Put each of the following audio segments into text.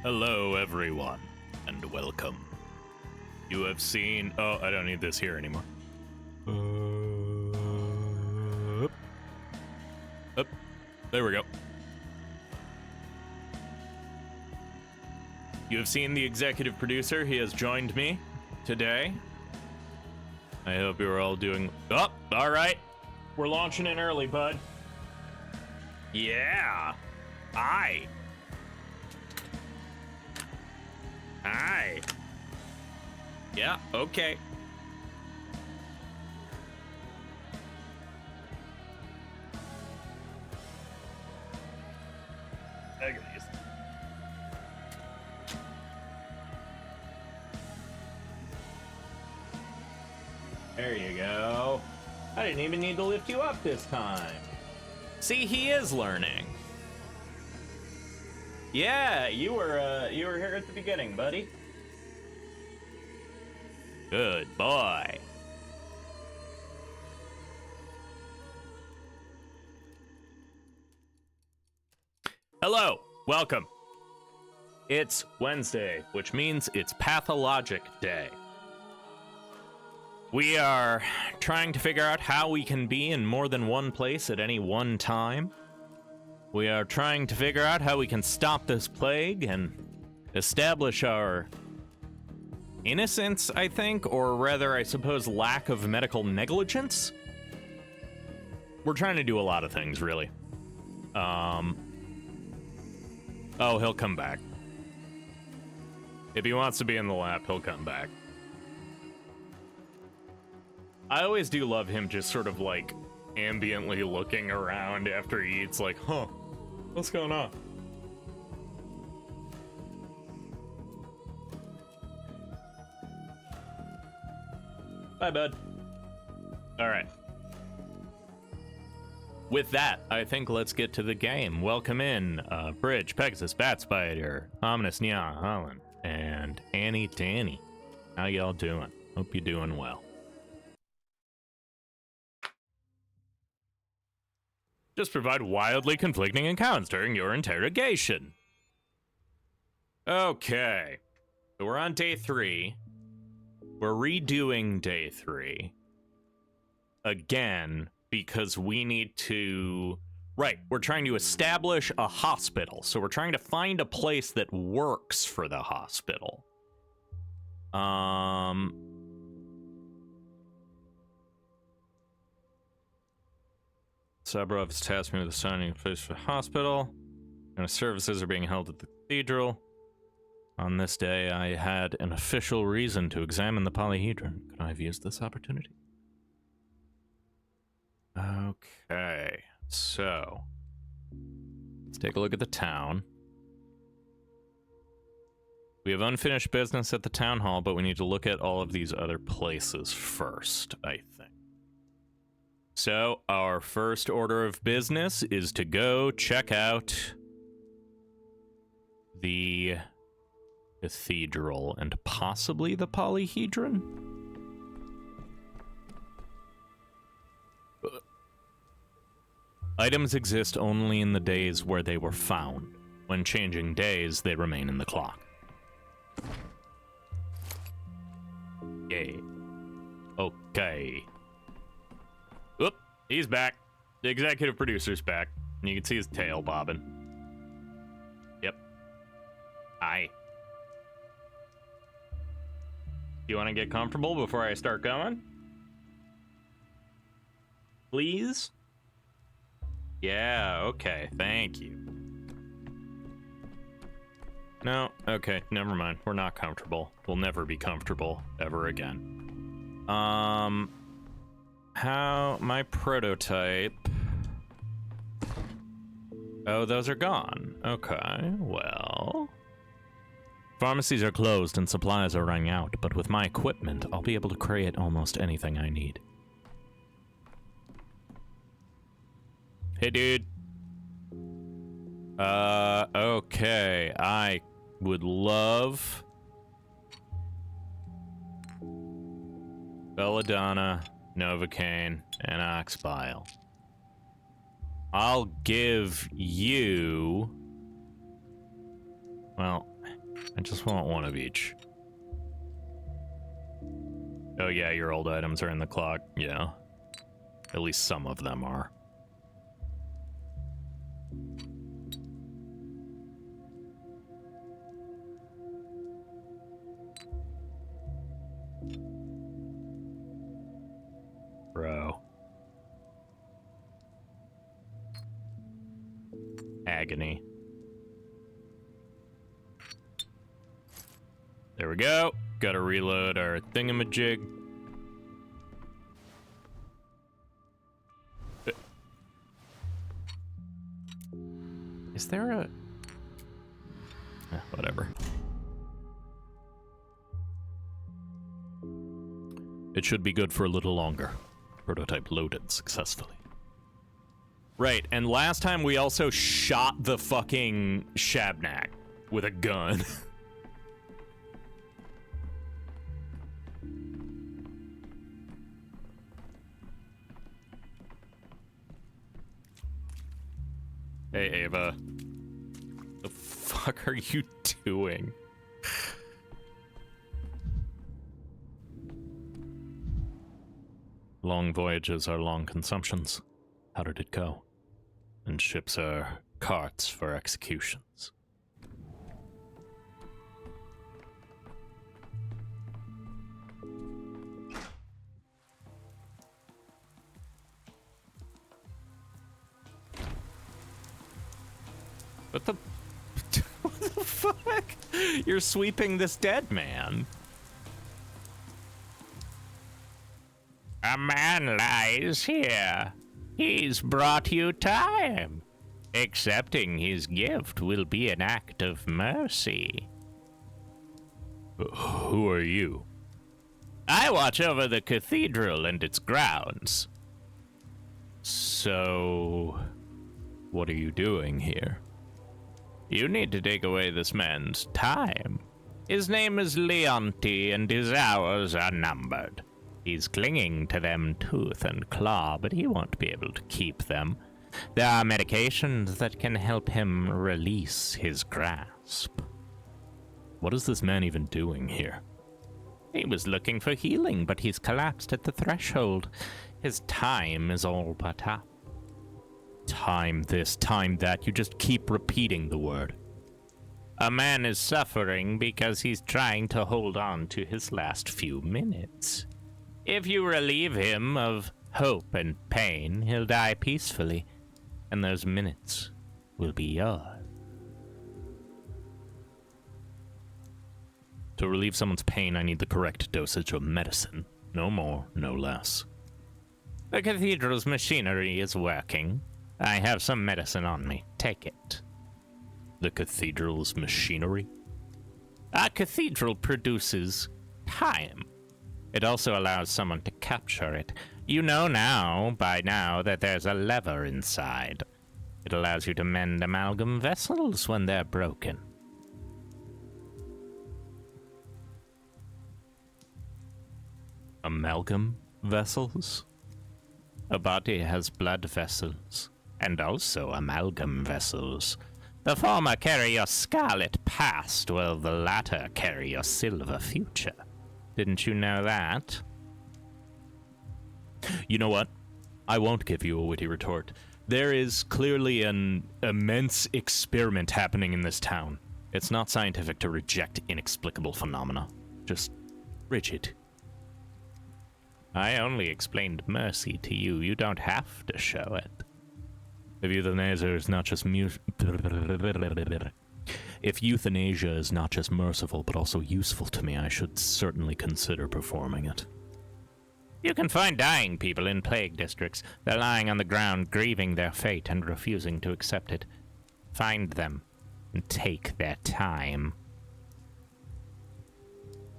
Hello, everyone, and welcome. You have seen... Oh, I don't need this here anymore. Up. There we go. You have seen the executive producer. He has joined me today. I hope you're all doing... Oh, all right. We're launching in early, bud. Yeah. Hi. Hi. Yeah, okay. There you go. I didn't even need to lift you up this time. See, he is learning. Yeah, you were here at the beginning, buddy. Good boy. Hello, welcome. It's Wednesday, which means it's Pathologic Day. We are trying to figure out how we can be in more than one place at any one time. We are trying to figure out how we can stop this plague and establish our innocence, I think, or rather, I suppose, lack of medical negligence. We're trying to do a lot of things, really. Oh, he'll come back. If he wants to be in the lab, he'll come back. I always do love him just sort of, like, ambiently looking around after he eats, like, huh, what's going on? Bye, bud. All right. With that, I think let's get to the game. Welcome in, Bridge, Pegasus, Bat Spider, Ominous Neon Holland, and Annie Danny. How y'all doing? Hope you're doing well. Just provide wildly conflicting accounts during your interrogation. Okay. So we're on day 3. We're redoing day 3. Again, because we need to... Right, we're trying to establish a hospital. So we're trying to find a place that works for the hospital. Sabrov has tasked me with assigning a place for the hospital, and services are being held at the cathedral. On this day, I had an official reason to examine the polyhedron. Could I have used this opportunity? Okay, so let's take a look at the town. We have unfinished business at the town hall, but we need to look at all of these other places first, I think. So, our first order of business is to go check out the cathedral and possibly the polyhedron? Items exist only in the days where they were found. When changing days, they remain in the clock. Yay. Okay. Oop, he's back. The executive producer's back. And you can see his tail bobbing. Yep. Hi. You want to get comfortable before I start going? Please? Yeah, okay, thank you. No, okay, never mind. We're not comfortable. We'll never be comfortable ever again. How my prototype? Oh, those are gone. Okay, well. Pharmacies are closed and supplies are running out, but with my equipment, I'll be able to create almost anything I need. Hey, dude. Okay. I would love belladonna, novocaine, and oxbile. I'll give you... Well, I just want one of each. Oh yeah, your old items are in the clock. Yeah. At least some of them are. Bro. Agony. There we go. Gotta reload our thingamajig. Is there a... whatever. It should be good for a little longer. Prototype loaded successfully. Right, and last time we also shot the fucking Shabnak with a gun. Hey, Ava. The fuck are you doing? Long voyages are long consumptions. How did it go? And ships are carts for executions. What the... what the fuck? You're sweeping this dead man. A man lies here. He's brought you time. Accepting his gift will be an act of mercy. Who are you? I watch over the cathedral and its grounds. So... what are you doing here? You need to take away this man's time. His name is Leonti, and his hours are numbered. He's clinging to them tooth and claw, but he won't be able to keep them. There are medications that can help him release his grasp. What is this man even doing here? He was looking for healing, but he's collapsed at the threshold. His time is all but up. Time this, time that, you just keep repeating the word. A man is suffering because he's trying to hold on to his last few minutes. If you relieve him of hope and pain, he'll die peacefully, and those minutes will be yours. To relieve someone's pain, I need the correct dosage of medicine. No more, no less. The cathedral's machinery is working. I have some medicine on me. Take it. The cathedral's machinery? Our cathedral produces time. It also allows someone to capture it. You know by now, that there's a lever inside. It allows you to mend amalgam vessels when they're broken. Amalgam vessels? A body has blood vessels, and also amalgam vessels. The former carry your scarlet past, while the latter carry your silver future. Didn't you know that? You know what? I won't give you a witty retort. There is clearly an immense experiment happening in this town. It's not scientific to reject inexplicable phenomena. Just rigid. I only explained mercy to you. You don't have to show it. If euthanasia is not just If euthanasia is not just merciful but also useful to me, I should certainly consider performing it. You can find dying people in plague districts. They're lying on the ground, grieving their fate and refusing to accept it. Find them and take their time.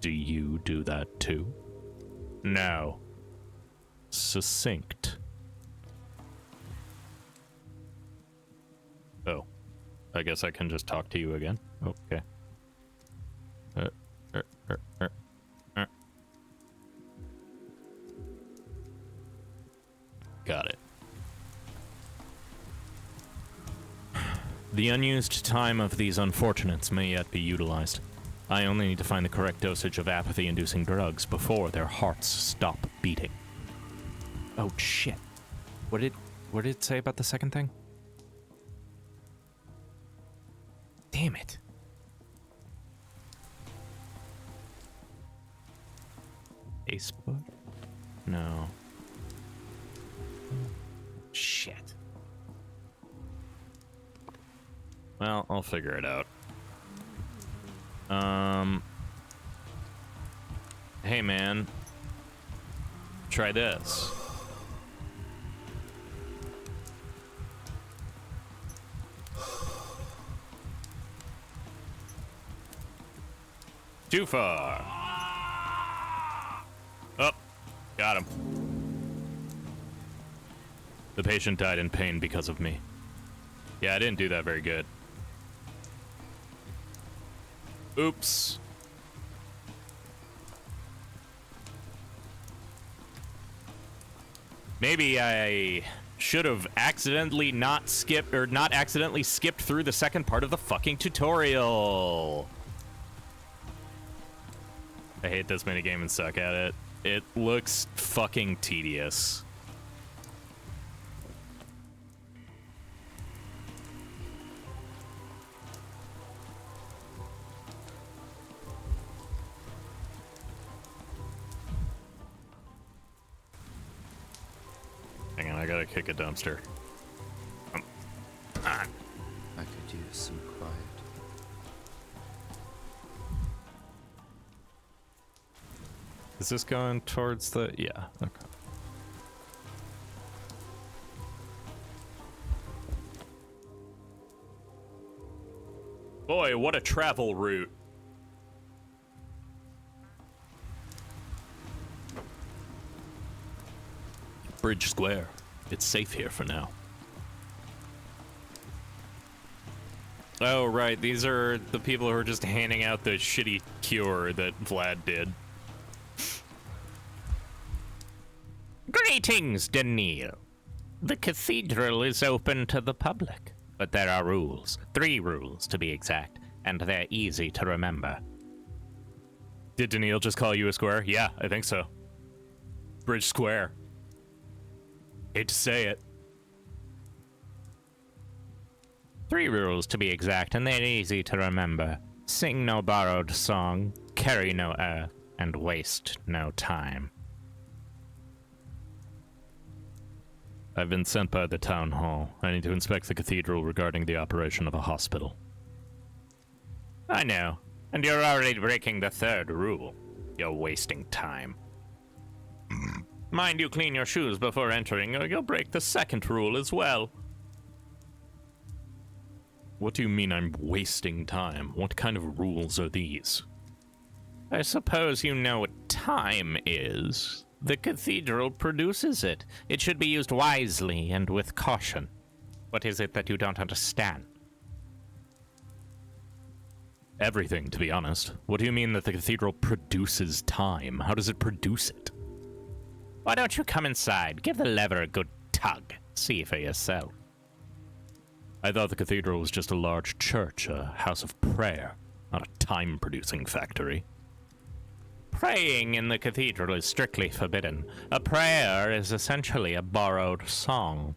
Do you do that too? No. Succinct. Oh. I guess I can just talk to you again? Okay. Got it. The unused time of these unfortunates may yet be utilized. I only need to find the correct dosage of apathy-inducing drugs before their hearts stop beating. Oh, shit. What did it say about the second thing? Damn it. Facebook? No. Shit. Well, I'll figure it out. Hey man. Try this. Too far. Oh, got him. The patient died in pain because of me. Yeah, I didn't do that very good. Oops. Maybe I should have accidentally not accidentally skipped through the second part of the fucking tutorial. I hate this minigame and suck at it. It looks fucking tedious. Hang on, I gotta kick a dumpster. I could use some quiet. Is this going towards the... Yeah, okay. Boy, what a travel route. Bridge Square. It's safe here for now. Oh, right. These are the people who are just handing out the shitty cure that Vlad did. Greetings, Daniil. The cathedral is open to the public, but there are rules. 3 rules, to be exact, and they're easy to remember. Did Daniil just call you a square? Yeah, I think so. Bridge Square. Hate to say it. 3 rules, to be exact, and they're easy to remember. Sing no borrowed song, carry no earth, and waste no time. I've been sent by the town hall. I need to inspect the cathedral regarding the operation of a hospital. I know, and you're already breaking the 3rd rule. You're wasting time. Mind you clean your shoes before entering, or you'll break the 2nd rule as well. What do you mean I'm wasting time? What kind of rules are these? I suppose you know what time is. The cathedral produces it. It should be used wisely and with caution. What is it that you don't understand? Everything, to be honest. What do you mean that the cathedral produces time? How does it produce it? Why don't you come inside? Give the lever a good tug. See for yourself. I thought the cathedral was just a large church, a house of prayer, not a time-producing factory. Praying in the cathedral is strictly forbidden. A prayer is essentially a borrowed song.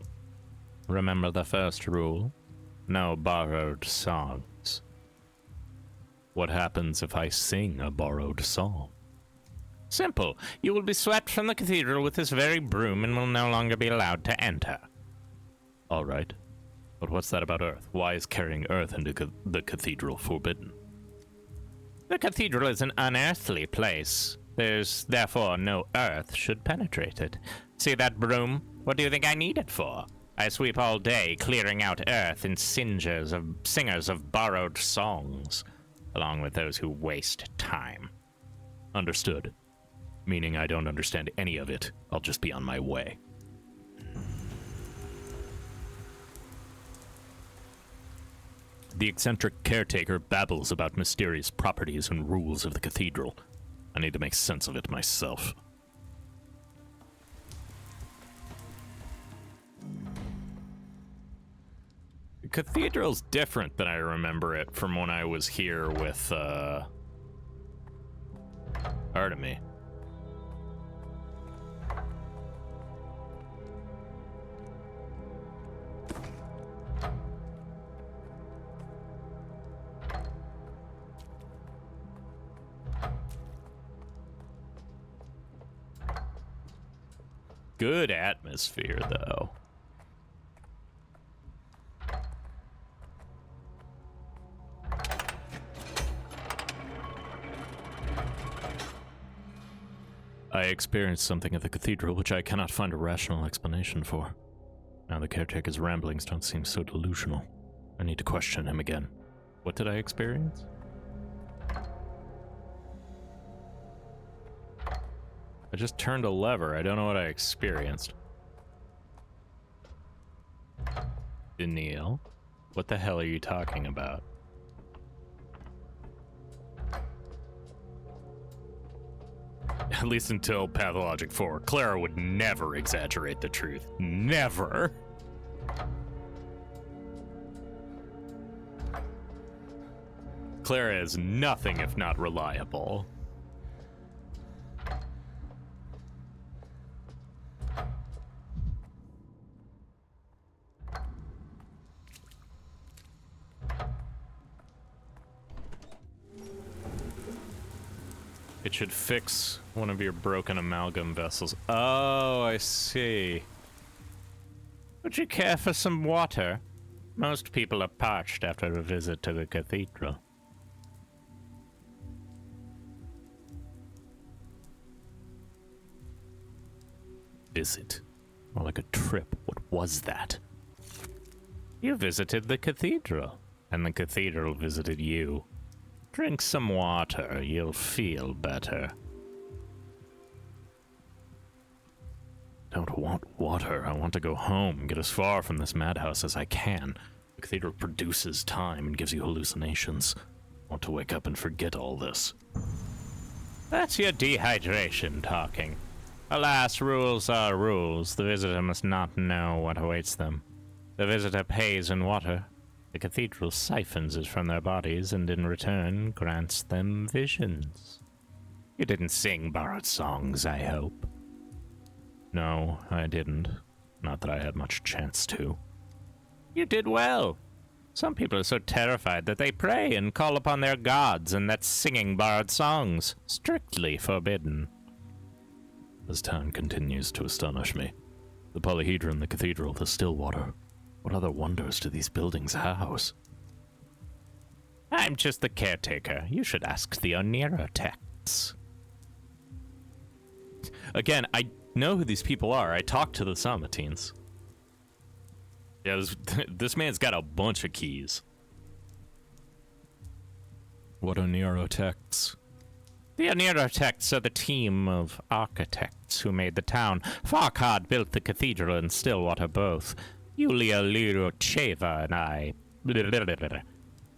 Remember the 1st rule? No borrowed songs. What happens if I sing a borrowed song? Simple. You will be swept from the cathedral with this very broom and will no longer be allowed to enter. All right. But what's that about Earth? Why is carrying Earth into the cathedral forbidden? The cathedral is an unearthly place. There's therefore no Earth should penetrate it. See that broom? What do you think I need it for? I sweep all day, clearing out Earth and singers of borrowed songs, along with those who waste time. Understood. Meaning I don't understand any of it. I'll just be on my way. The eccentric caretaker babbles about mysterious properties and rules of the cathedral. I need to make sense of it myself. The cathedral's different than I remember it from when I was here with Pardon me. Good atmosphere, though. I experienced something at the cathedral which I cannot find a rational explanation for. Now the caretaker's ramblings don't seem so delusional. I need to question him again. What did I experience? I just turned a lever. I don't know what I experienced. Daniil? What the hell are you talking about? At least until Pathologic 4. Clara would never exaggerate the truth. Never! Clara is nothing if not reliable. It should fix one of your broken amalgam vessels. Oh, I see. Would you care for some water? Most people are parched after a visit to the cathedral. Visit? More like a trip. What was that? You visited the cathedral, and the cathedral visited you. Drink some water, you'll feel better. Don't want water. I want to go home, get as far from this madhouse as I can. The cathedral produces time and gives you hallucinations. I want to wake up and forget all this. That's your dehydration talking. Alas, rules are rules. The visitor must not know what awaits them. The visitor pays in water. The cathedral siphons it from their bodies and in return grants them visions. You didn't sing borrowed songs, I hope. No, I didn't. Not that I had much chance to. You did well. Some people are so terrified that they pray and call upon their gods, and that's singing borrowed songs. Strictly forbidden. This town continues to astonish me. The polyhedron, the cathedral, the still water. What other wonders do these buildings house? I'm just the caretaker. You should ask the Onirotechs. Again, I know who these people are. I talked to the Samatines. Yeah, this man's got a bunch of keys. What Onirotechs? The Onirotechs are the team of architects who made the town. Farkad built the cathedral and Stillwater both. Yulia Lyrocheva and I...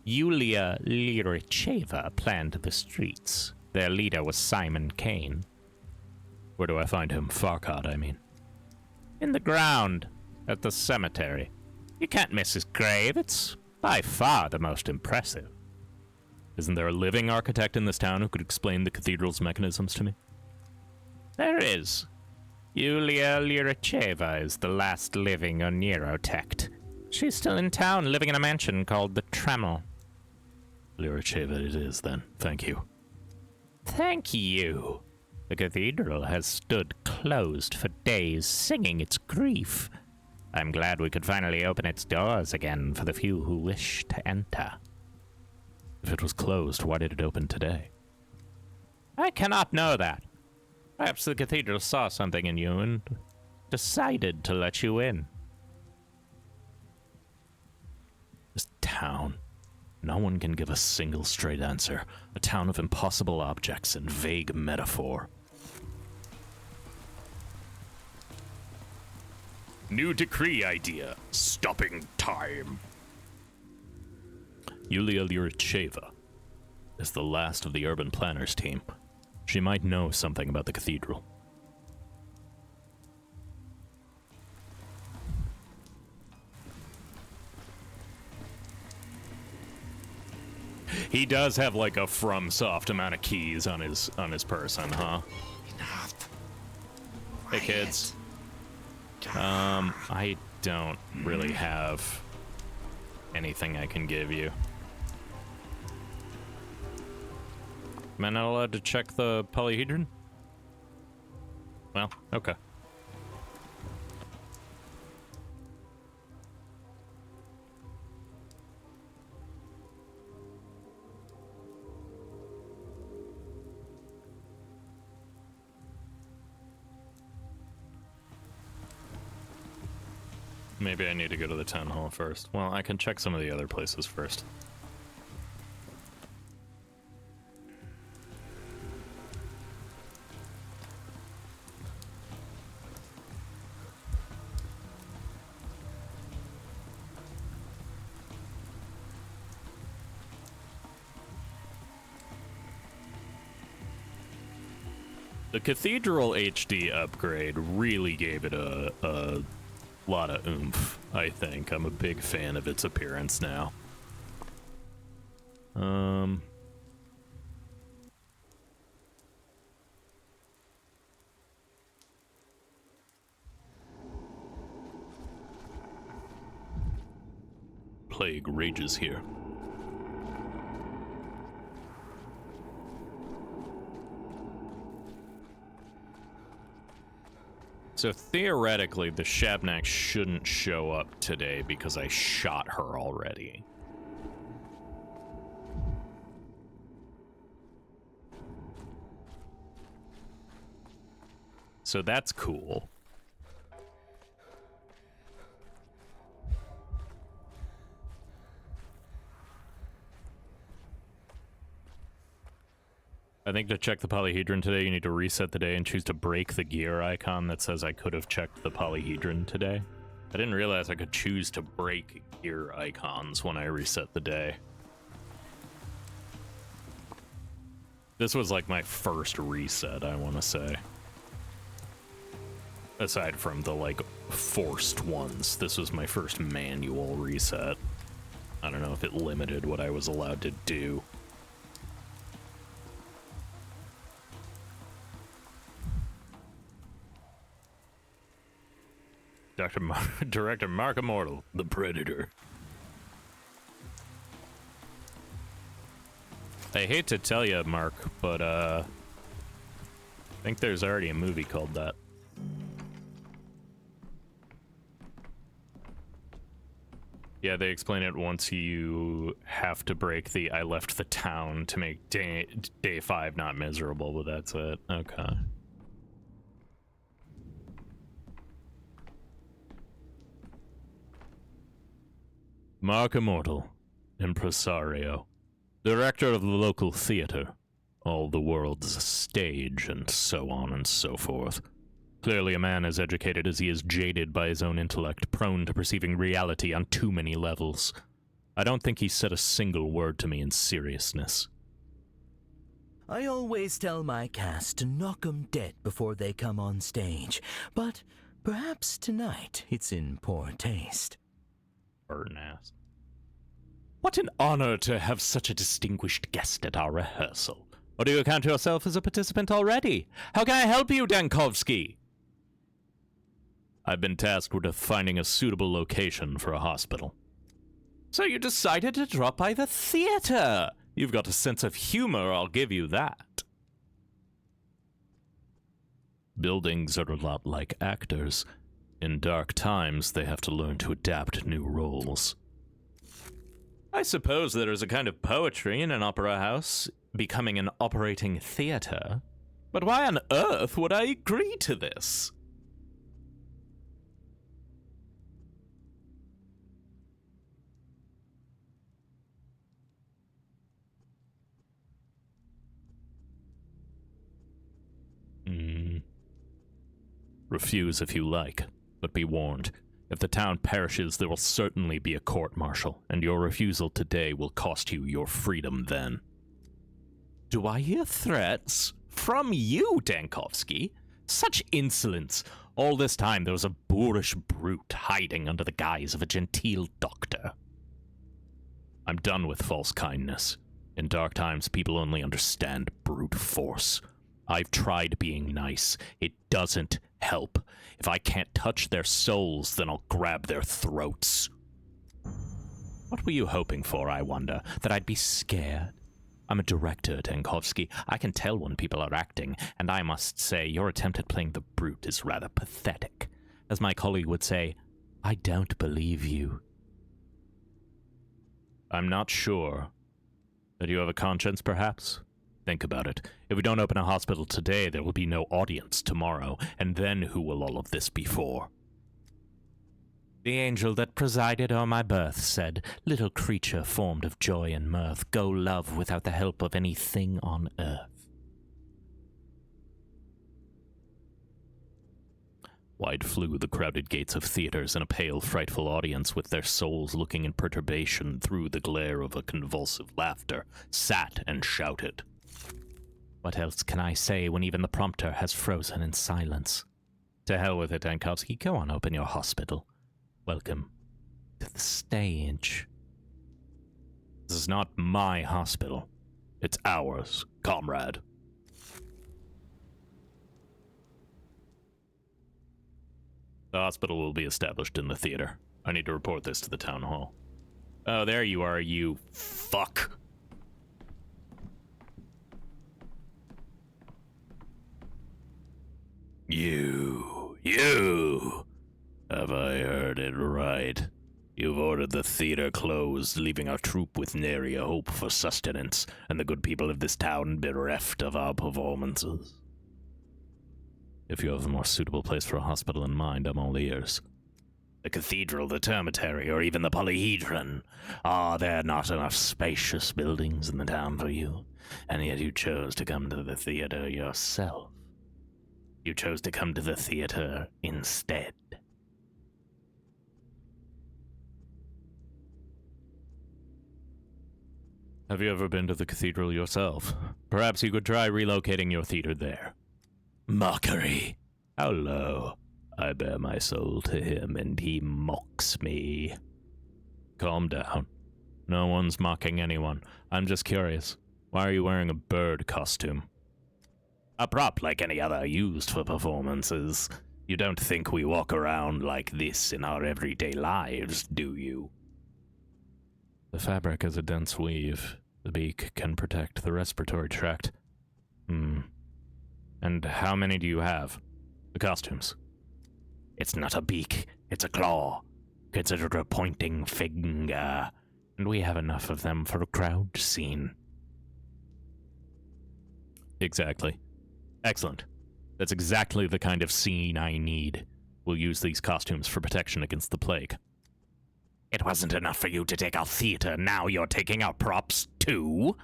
Yulia Lyrocheva planned the streets. Their leader was Simon Kane. Where do I find him? Farkad, I mean. In the ground, at the cemetery. You can't miss his grave. It's by far the most impressive. Isn't there a living architect in this town who could explain the cathedral's mechanisms to me? There is. Yulia Lyrocheva is the last living Onirotech. She's still in town, living in a mansion called the Tremel. Lyrocheva it is, then. Thank you. Thank you. The cathedral has stood closed for days, singing its grief. I'm glad we could finally open its doors again for the few who wish to enter. If it was closed, why did it open today? I cannot know that. Perhaps the cathedral saw something in you and decided to let you in. This town. No one can give a single straight answer. A town of impossible objects and vague metaphor. New decree idea. Stopping time. Yulia Lyrocheva is the last of the urban planners team. She might know something about the cathedral. He does have like a FromSoft amount of keys on his person, huh? Enough. Hey kids. I don't really have anything I can give you. Am I not allowed to check the polyhedron? Well, okay. Maybe I need to go to the town hall first. Well, I can check some of the other places first. The Cathedral HD upgrade really gave it a lot of oomph, I think. I'm a big fan of its appearance now. Plague rages here. So theoretically, the Shabnak shouldn't show up today because I shot her already. So that's cool. I think to check the polyhedron today, you need to reset the day and choose to break the gear icon that says I could have checked the polyhedron today. I didn't realize I could choose to break gear icons when I reset the day. This was like my first reset, I want to say. Aside from the, like, forced ones, this was my first manual reset. I don't know if it limited what I was allowed to do. Director Mark Immortal, the Predator. I hate to tell you, Mark, but I think there's already a movie called that. Yeah, they explain it once you have to break the I left the town to make day 5 not miserable, but that's it. Okay. Mark Immortal, impresario, director of the local theater, all the world's stage, and so on and so forth. Clearly a man as educated as he is jaded by his own intellect, prone to perceiving reality on too many levels. I don't think he said a single word to me in seriousness. I always tell my cast to knock 'em dead before they come on stage, but perhaps tonight it's in poor taste. Burn ass. What an honor to have such a distinguished guest at our rehearsal. Or do you count yourself as a participant already? How can I help you, Dankovsky? I've been tasked with finding a suitable location for a hospital. So you decided to drop by the theater! You've got a sense of humor, I'll give you that. Buildings are a lot like actors. In dark times, they have to learn to adapt new roles. I suppose there is a kind of poetry in an opera house becoming an operating theater. But why on earth would I agree to this? Refuse if you like, but be warned. If the town perishes, there will certainly be a court-martial, and your refusal today will cost you your freedom then. Do I hear threats? From you, Dankovsky? Such insolence! All this time there was a boorish brute hiding under the guise of a genteel doctor. I'm done with false kindness. In dark times, people only understand brute force. I've tried being nice. It doesn't help. If I can't touch their souls, then I'll grab their throats. What were you hoping for, I wonder? That I'd be scared? I'm a director, Tankovsky. I can tell when people are acting, and I must say your attempt at playing the brute is rather pathetic. As my colleague would say, I don't believe you. I'm not sure. That you have a conscience, perhaps? Think about it. If we don't open a hospital today, there will be no audience tomorrow, and then who will all of this be for? The angel that presided o'er my birth said, little creature formed of joy and mirth, go love without the help of anything on earth. Wide flew the crowded gates of theaters, and a pale, frightful audience with their souls looking in perturbation through the glare of a convulsive laughter, sat and shouted. What else can I say when even the prompter has frozen in silence? To hell with it, Tankovsky. Go on, open your hospital. Welcome to the stage. This is not my hospital. It's ours, comrade. The hospital will be established in the theater. I need to report this to the town hall. Oh, there you are, you fuck. You. Have I heard it right? You've ordered the theater closed, leaving our troupe with nary a hope for sustenance, and the good people of this town bereft of our performances. If you have a more suitable place for a hospital in mind, I'm all ears. The cathedral, the termitary, or even the polyhedron. Are there not enough spacious buildings in the town for you? And yet you chose to come to the theater yourself. You chose to come to the theater instead. Have you ever been to the cathedral yourself? Perhaps you could try relocating your theater there. Mockery. How low. I bear my soul to him, and he mocks me. Calm down. No one's mocking anyone. I'm just curious. Why are you wearing a bird costume? A prop like any other used for performances. You don't think we walk around like this in our everyday lives, do you? The fabric is a dense weave. The beak can protect the respiratory tract. And how many do you have? The costumes. It's not a beak, it's a claw. Consider it a pointing finger. And we have enough of them for a crowd scene. Exactly. Excellent. That's exactly the kind of scene I need. We'll use these costumes for protection against the plague. It wasn't enough for you to take our theater, now you're taking our props too?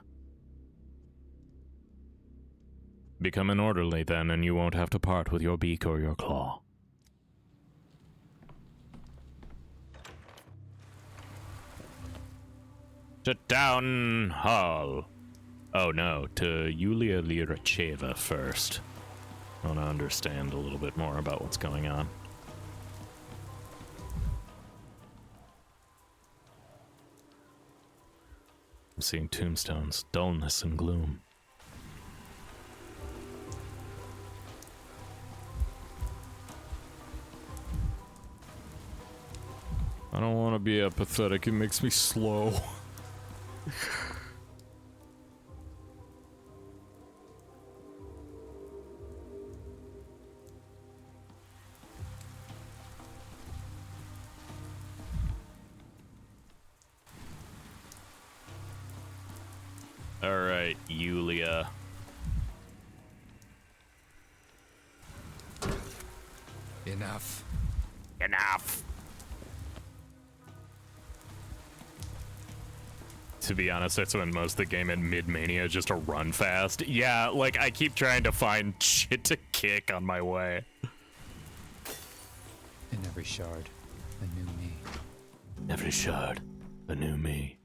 Become an orderly then, and you won't have to part with your beak or your claw. To town hall. Oh no, to Yulia Lyracheva first. I want to understand a little bit more about what's going on. I'm seeing tombstones, dullness and gloom. I don't want to be apathetic, it makes me slow. Alright, Yulia. Enough. Enough! To be honest, I spent most of the game in mid-mania just to run fast. Yeah, like, I keep trying to find shit to kick on my way. In every shard, a new me. Every shard, a new me.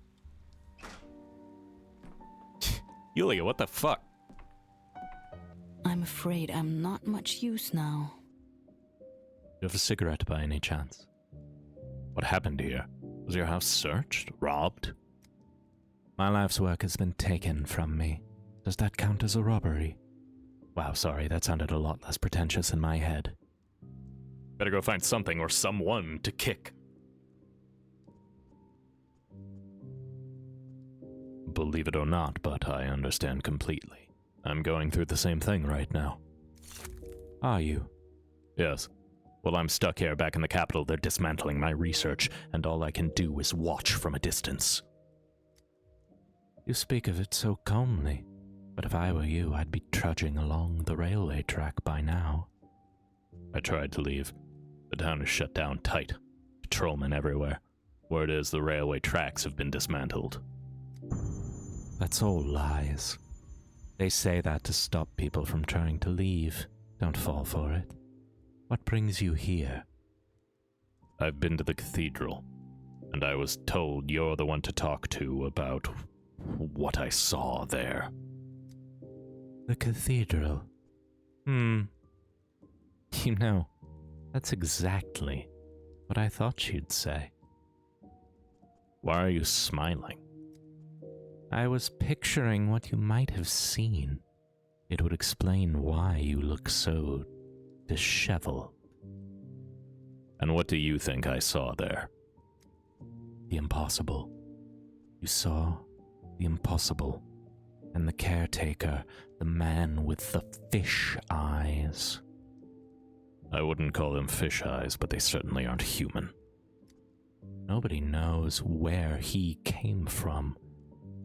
Yulia, what the fuck? I'm afraid I'm not much use now. Do you have a cigarette by any chance? What happened here? Was your house searched? Robbed? My life's work has been taken from me. Does that count as a robbery? Wow, sorry, that sounded a lot less pretentious in my head. Better go find something or someone to kick. Believe it or not, but I understand completely. I'm going through the same thing right now. Are you? Yes. Well, I'm stuck here back in the capital. They're dismantling my research, and all I can do is watch from a distance. You speak of it so calmly, but if I were you, I'd be trudging along the railway track by now. I tried to leave. The town is shut down tight. Patrolmen everywhere. Word is the railway tracks have been dismantled. That's all lies. They say that to stop people from trying to leave. Don't fall for it. What brings you here? I've been to the cathedral, and I was told you're the one to talk to about what I saw there. The cathedral? You know, that's exactly what I thought you'd say. Why are you smiling? I was picturing what you might have seen. It would explain why you look so disheveled. And what do you think I saw there? The impossible. You saw the impossible. And the caretaker, the man with the fish eyes. I wouldn't call them fish eyes, but they certainly aren't human. Nobody knows where he came from,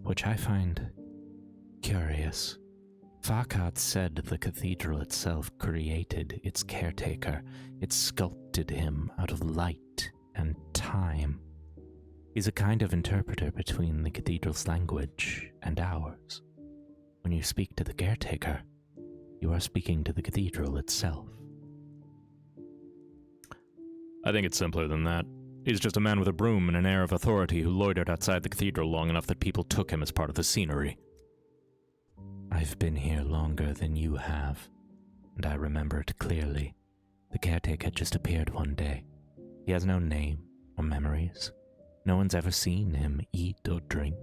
which I find curious. Farkad said the cathedral itself created its caretaker. It sculpted him out of light and time. He's a kind of interpreter between the cathedral's language and ours. When you speak to the caretaker, you are speaking to the cathedral itself. I think it's simpler than that. He's just a man with a broom and an air of authority who loitered outside the cathedral long enough that people took him as part of the scenery. I've been here longer than you have, and I remember it clearly. The caretaker just appeared one day. He has no name or memories. No one's ever seen him eat or drink.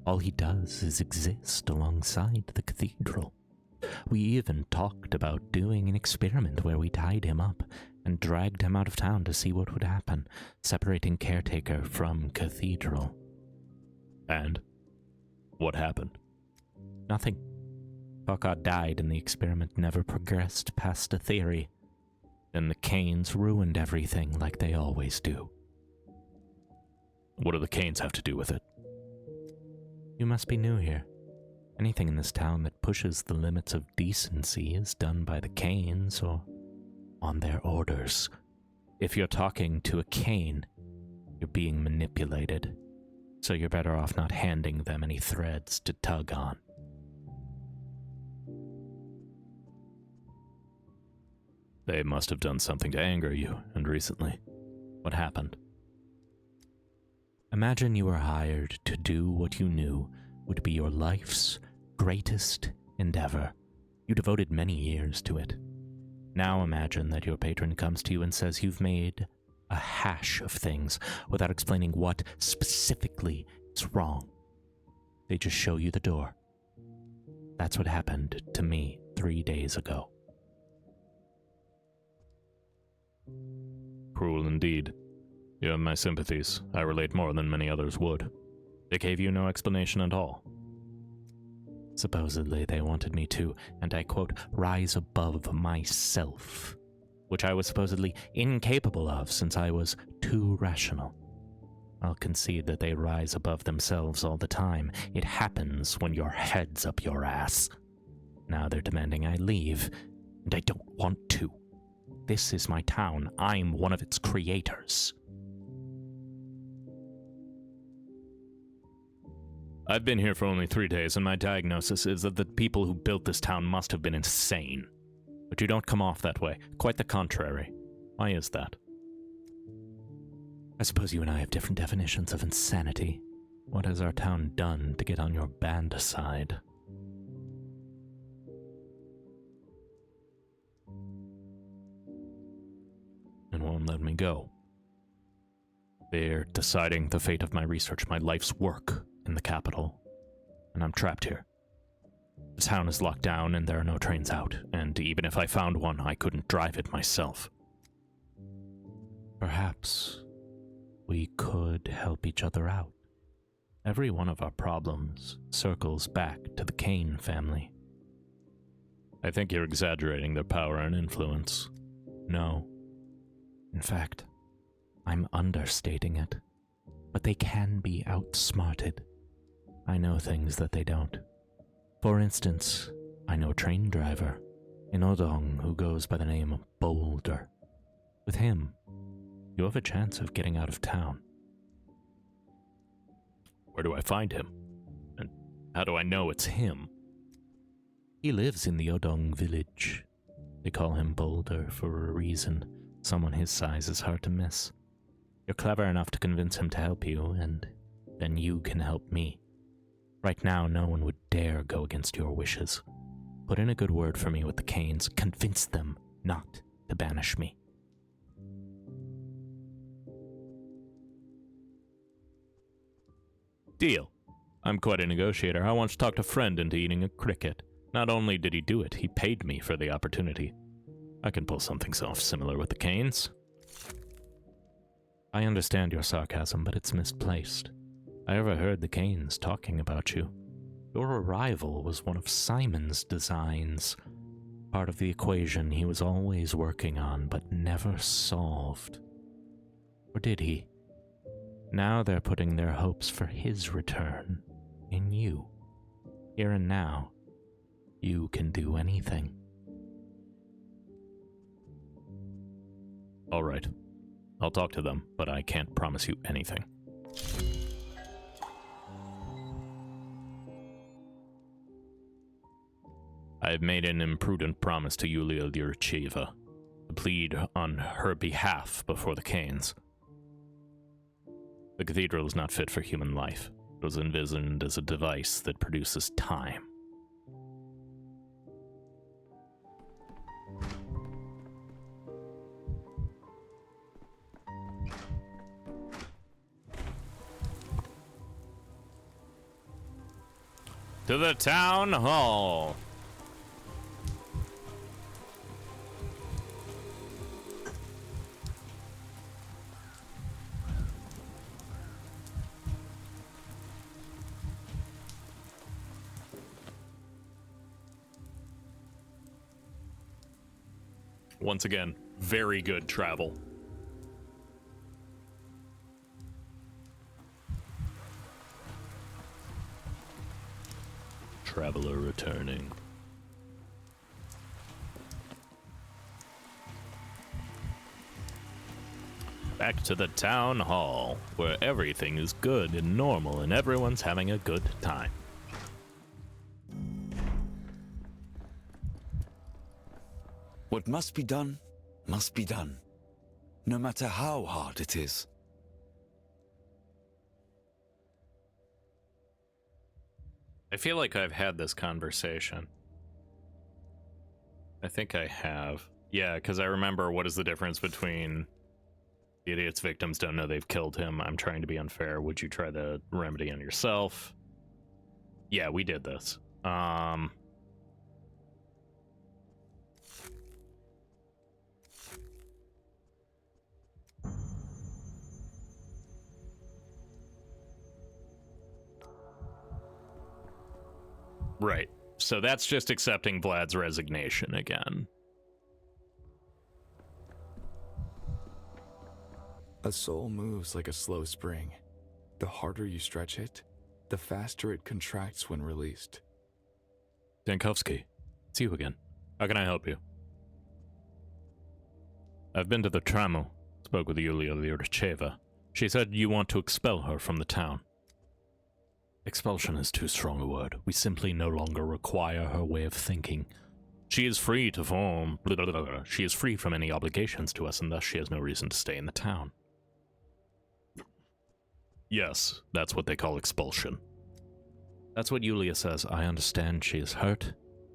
All he does is exist alongside the cathedral. We even talked about doing an experiment where we tied him up and dragged him out of town to see what would happen, separating caretaker from cathedral. And? What happened? Nothing. Farkad died and the experiment never progressed past a theory. Then the Canes ruined everything like they always do. What do the Canes have to do with it? You must be new here. Anything in this town that pushes the limits of decency is done by the Canes or on their orders. If you're talking to a Cane, you're being manipulated. So you're better off not handing them any threads to tug on. They must have done something to anger you, and recently. What happened? Imagine you were hired to do what you knew would be your life's greatest endeavor. You devoted many years to it. Now imagine that your patron comes to you and says you've made a hash of things without explaining what specifically is wrong. They just show you the door. That's what happened to me 3 days ago. Cruel indeed. You have my sympathies. I relate more than many others would. They gave you no explanation at all. Supposedly they wanted me to, and I quote, rise above myself, which I was supposedly incapable of since I was too rational. I'll concede that they rise above themselves all the time. It happens when your head's up your ass. Now they're demanding I leave, and I don't want to. This is my town. I'm one of its creators. I've been here for only 3 days, and my diagnosis is that the people who built this town must have been insane. But you don't come off that way. Quite the contrary. Why is that? I suppose you and I have different definitions of insanity. What has our town done to get on your band side? And won't let me go. They're deciding the fate of my research, my life's work, in the capital, and I'm trapped here. The town is locked down and there are no trains out, and even if I found one, I couldn't drive it myself. Perhaps we could help each other out. Every one of our problems circles back to the Kane family. I think you're exaggerating their power and influence. No. In fact, I'm understating it. But they can be outsmarted. I know things that they don't. For instance, I know a train driver in Odong who goes by the name of Boulder. With him, you have a chance of getting out of town. Where do I find him? And how do I know it's him? He lives in the Odong village. They call him Boulder for a reason. Someone his size is hard to miss. You're clever enough to convince him to help you, and then you can help me. Right now, no one would dare go against your wishes. Put in a good word for me with the Kanes. Convince them not to banish me. Deal. I'm quite a negotiator. I once talked a friend into eating a cricket. Not only did he do it, he paid me for the opportunity. I can pull something off similar with the Kanes. I understand your sarcasm, but it's misplaced. I overheard the Kanes talking about you. Your arrival was one of Simon's designs, part of the equation he was always working on but never solved. Or did he? Now they're putting their hopes for his return in you. Here and now, you can do anything. All right. I'll talk to them, but I can't promise you anything. I've made an imprudent promise to Yulia Lyurcheva to plead on her behalf before the Kanes. The cathedral is not fit for human life. It was envisioned as a device that produces time. To the town hall. Once again, very good travel. Traveler returning. Back to the town hall, where everything is good and normal and everyone's having a good time. What must be done, no matter how hard it is. I feel like I've had this conversation. I think I have. Yeah, because I remember what is the difference between the idiot's victims don't know they've killed him. I'm trying to be unfair. Would you try the remedy on yourself? Yeah, we did this. Right. So that's just accepting Vlad's resignation again. A soul moves like a slow spring. The harder you stretch it, the faster it contracts when released. Dankovsky, it's you again. How can I help you? I've been to the Tramu, spoke with Yulia Lyurcheva. She said you want to expel her from the town. Expulsion is too strong a word. We simply no longer require her way of thinking. She is free to form... She is free from any obligations to us, and thus she has no reason to stay in the town. Yes, that's what they call expulsion. That's what Yulia says. I understand she is hurt,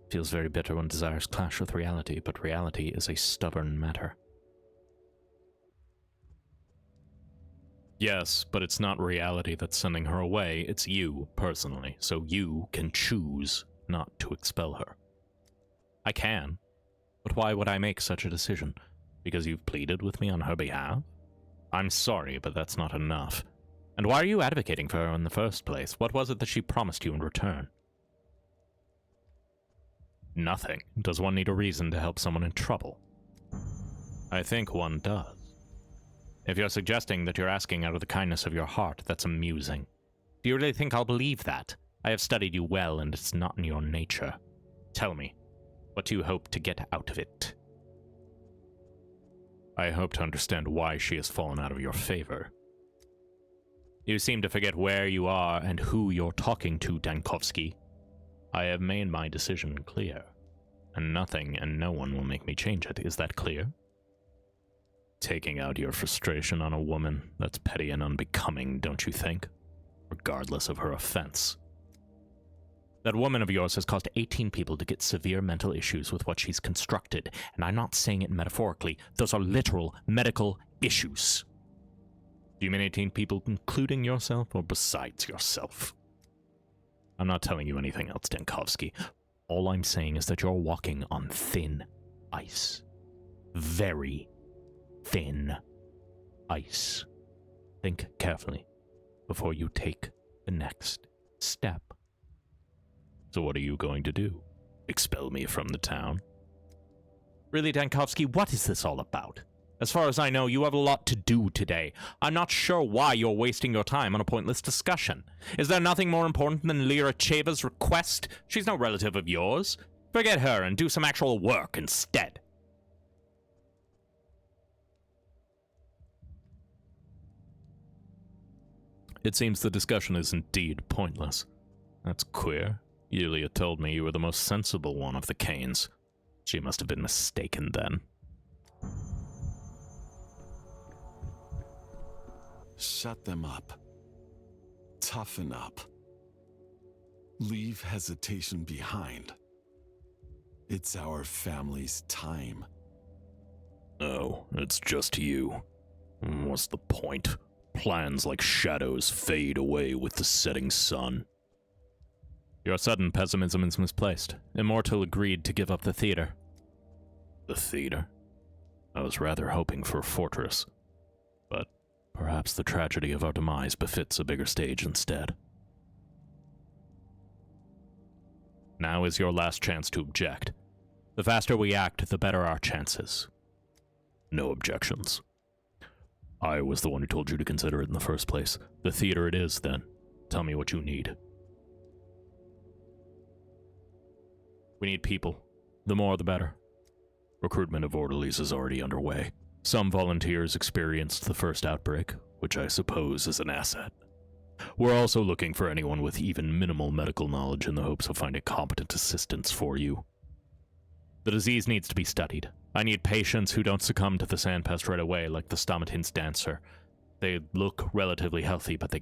feels very bitter when desires clash with reality, but reality is a stubborn matter. Yes, but it's not reality that's sending her away, it's you, personally, so you can choose not to expel her. I can, but why would I make such a decision? Because you've pleaded with me on her behalf? I'm sorry, but that's not enough. And why are you advocating for her in the first place? What was it that she promised you in return? Nothing. Does one need a reason to help someone in trouble? I think one does. If you're suggesting that you're asking out of the kindness of your heart, that's amusing. Do you really think I'll believe that? I have studied you well, and it's not in your nature. Tell me, what do you hope to get out of it? I hope to understand why she has fallen out of your favor. You seem to forget where you are and who you're talking to, Dankovsky. I have made my decision clear, and nothing and no one will make me change it. Is that clear? Taking out your frustration on a woman, that's petty and unbecoming, don't you think? Regardless of her offense. That woman of yours has caused 18 people to get severe mental issues with what she's constructed, and I'm not saying it metaphorically. Those are literal medical issues. Do you mean 18 people including yourself or besides yourself? I'm not telling you anything else, Dankovsky. All I'm saying is that you're walking on thin ice. Very thin ice. Think carefully before you take the next step. So what are you going to do? Expel me from the town? Really, Dankovsky, what is this all about? As far as I know, you have a lot to do today. I'm not sure why you're wasting your time on a pointless discussion. Is there nothing more important than Lyracheva's request? She's no relative of yours. Forget her and do some actual work instead. It seems the discussion is indeed pointless. That's queer. Yulia told me you were the most sensible one of the Canes. She must have been mistaken then. Shut them up. Toughen up. Leave hesitation behind. It's our family's time. No, it's just you. What's the point? Plans like shadows fade away with the setting sun. Your sudden pessimism is misplaced. Immortal agreed to give up the theater. The theater? I was rather hoping for a fortress. But perhaps the tragedy of our demise befits a bigger stage instead. Now is your last chance to object. The faster we act, the better our chances. No objections. I was the one who told you to consider it in the first place. The theater it is, then. Tell me what you need. We need people. The more, the better. Recruitment of orderlies is already underway. Some volunteers experienced the first outbreak, which I suppose is an asset. We're also looking for anyone with even minimal medical knowledge in the hopes of finding competent assistance for you. The disease needs to be studied. I need patients who don't succumb to the sandpest right away, like the Stomatins dancer. They look relatively healthy, but they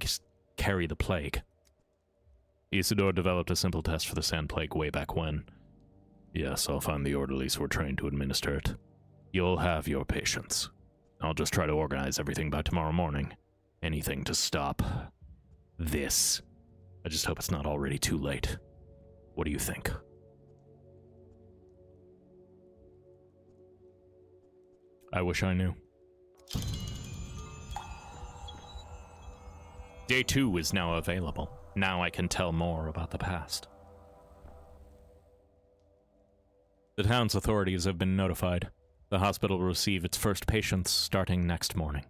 carry the plague. Isidore developed a simple test for the sand plague way back when. Yes, I'll find the orderlies who are trained to administer it. You'll have your patients. I'll just try to organize everything by tomorrow morning. Anything to stop this. I just hope it's not already too late. What do you think? I wish I knew. Day 2 is now available. Now I can tell more about the past. The town's authorities have been notified. The hospital will receive its first patients starting next morning.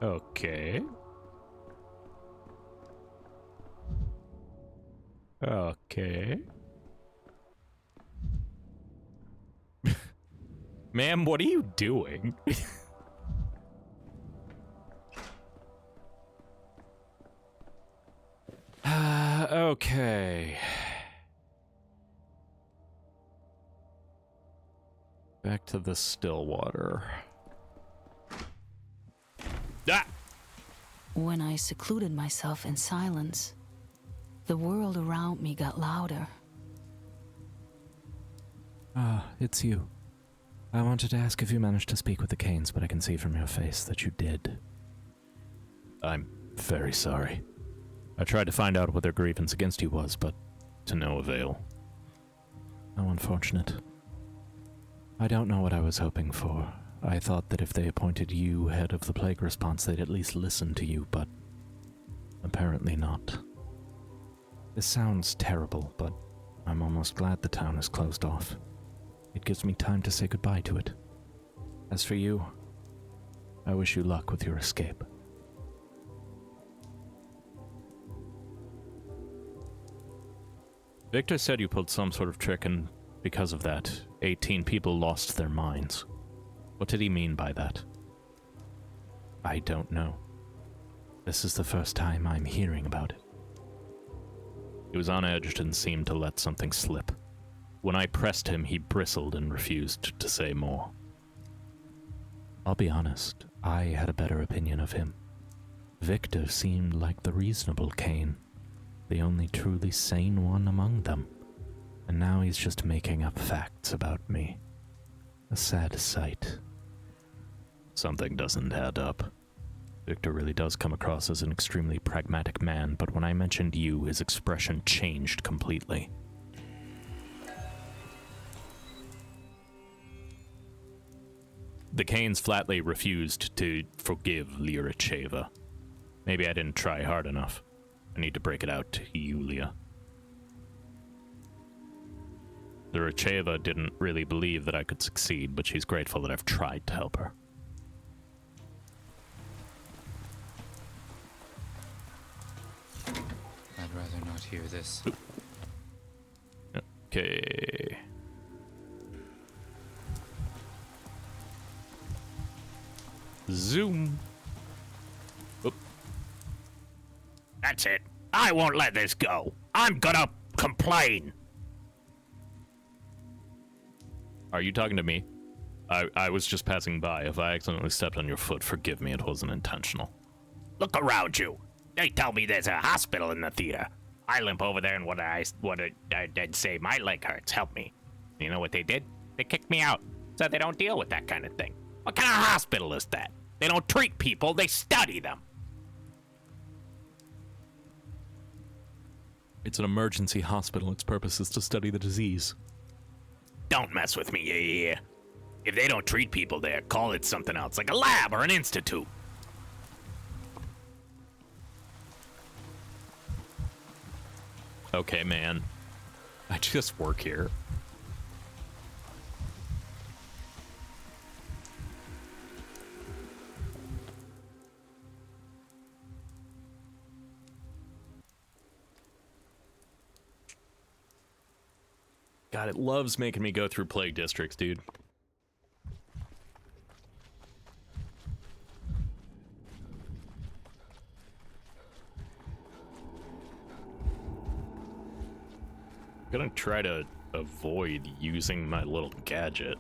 Okay. Okay. Ma'am, what are you doing? Okay. Back to the still water. Ah! When I secluded myself in silence, the world around me got louder. Ah, it's you. I wanted to ask if you managed to speak with the Canes, but I can see from your face that you did. I'm very sorry. I tried to find out what their grievance against you was, but to no avail. How unfortunate. I don't know what I was hoping for. I thought that if they appointed you head of the plague response, they'd at least listen to you, but apparently not. This sounds terrible, but I'm almost glad the town is closed off. It gives me time to say goodbye to it. As for you, I wish you luck with your escape. Victor said you pulled some sort of trick, and because of that, 18 people lost their minds. What did he mean by that? I don't know. This is the first time I'm hearing about it. He was on edge and seemed to let something slip. When I pressed him, he bristled and refused to say more. I'll be honest, I had a better opinion of him. Victor seemed like the reasonable Cain, the only truly sane one among them. And now he's just making up facts about me. A sad sight. Something doesn't add up. Victor really does come across as an extremely pragmatic man, but when I mentioned you, his expression changed completely. The Canes flatly refused to forgive Lyricheva. Maybe I didn't try hard enough. I need to break it out to Yulia. Lyricheva didn't really believe that I could succeed, but she's grateful that I've tried to help her. I'd rather not hear this. Okay. Zoom. Oop. That's it. I won't let this go. I'm gonna complain. Are you talking to me? I was just passing by. If I accidentally stepped on your foot, forgive me. It wasn't intentional. Look around you. They tell me there's a hospital in the theater. I limp over there and I'd say my leg hurts. Help me. You know what they did? They kicked me out. Said they don't deal with that kind of thing. What kind of hospital is that? They don't treat people, they study them. It's an emergency hospital. Its purpose is to study the disease. Don't mess with me, yeah. If they don't treat people there, call it something else, like a lab or an institute. Okay, man. I just work here. God, it loves making me go through plague districts, dude. I'm gonna try to avoid using my little gadget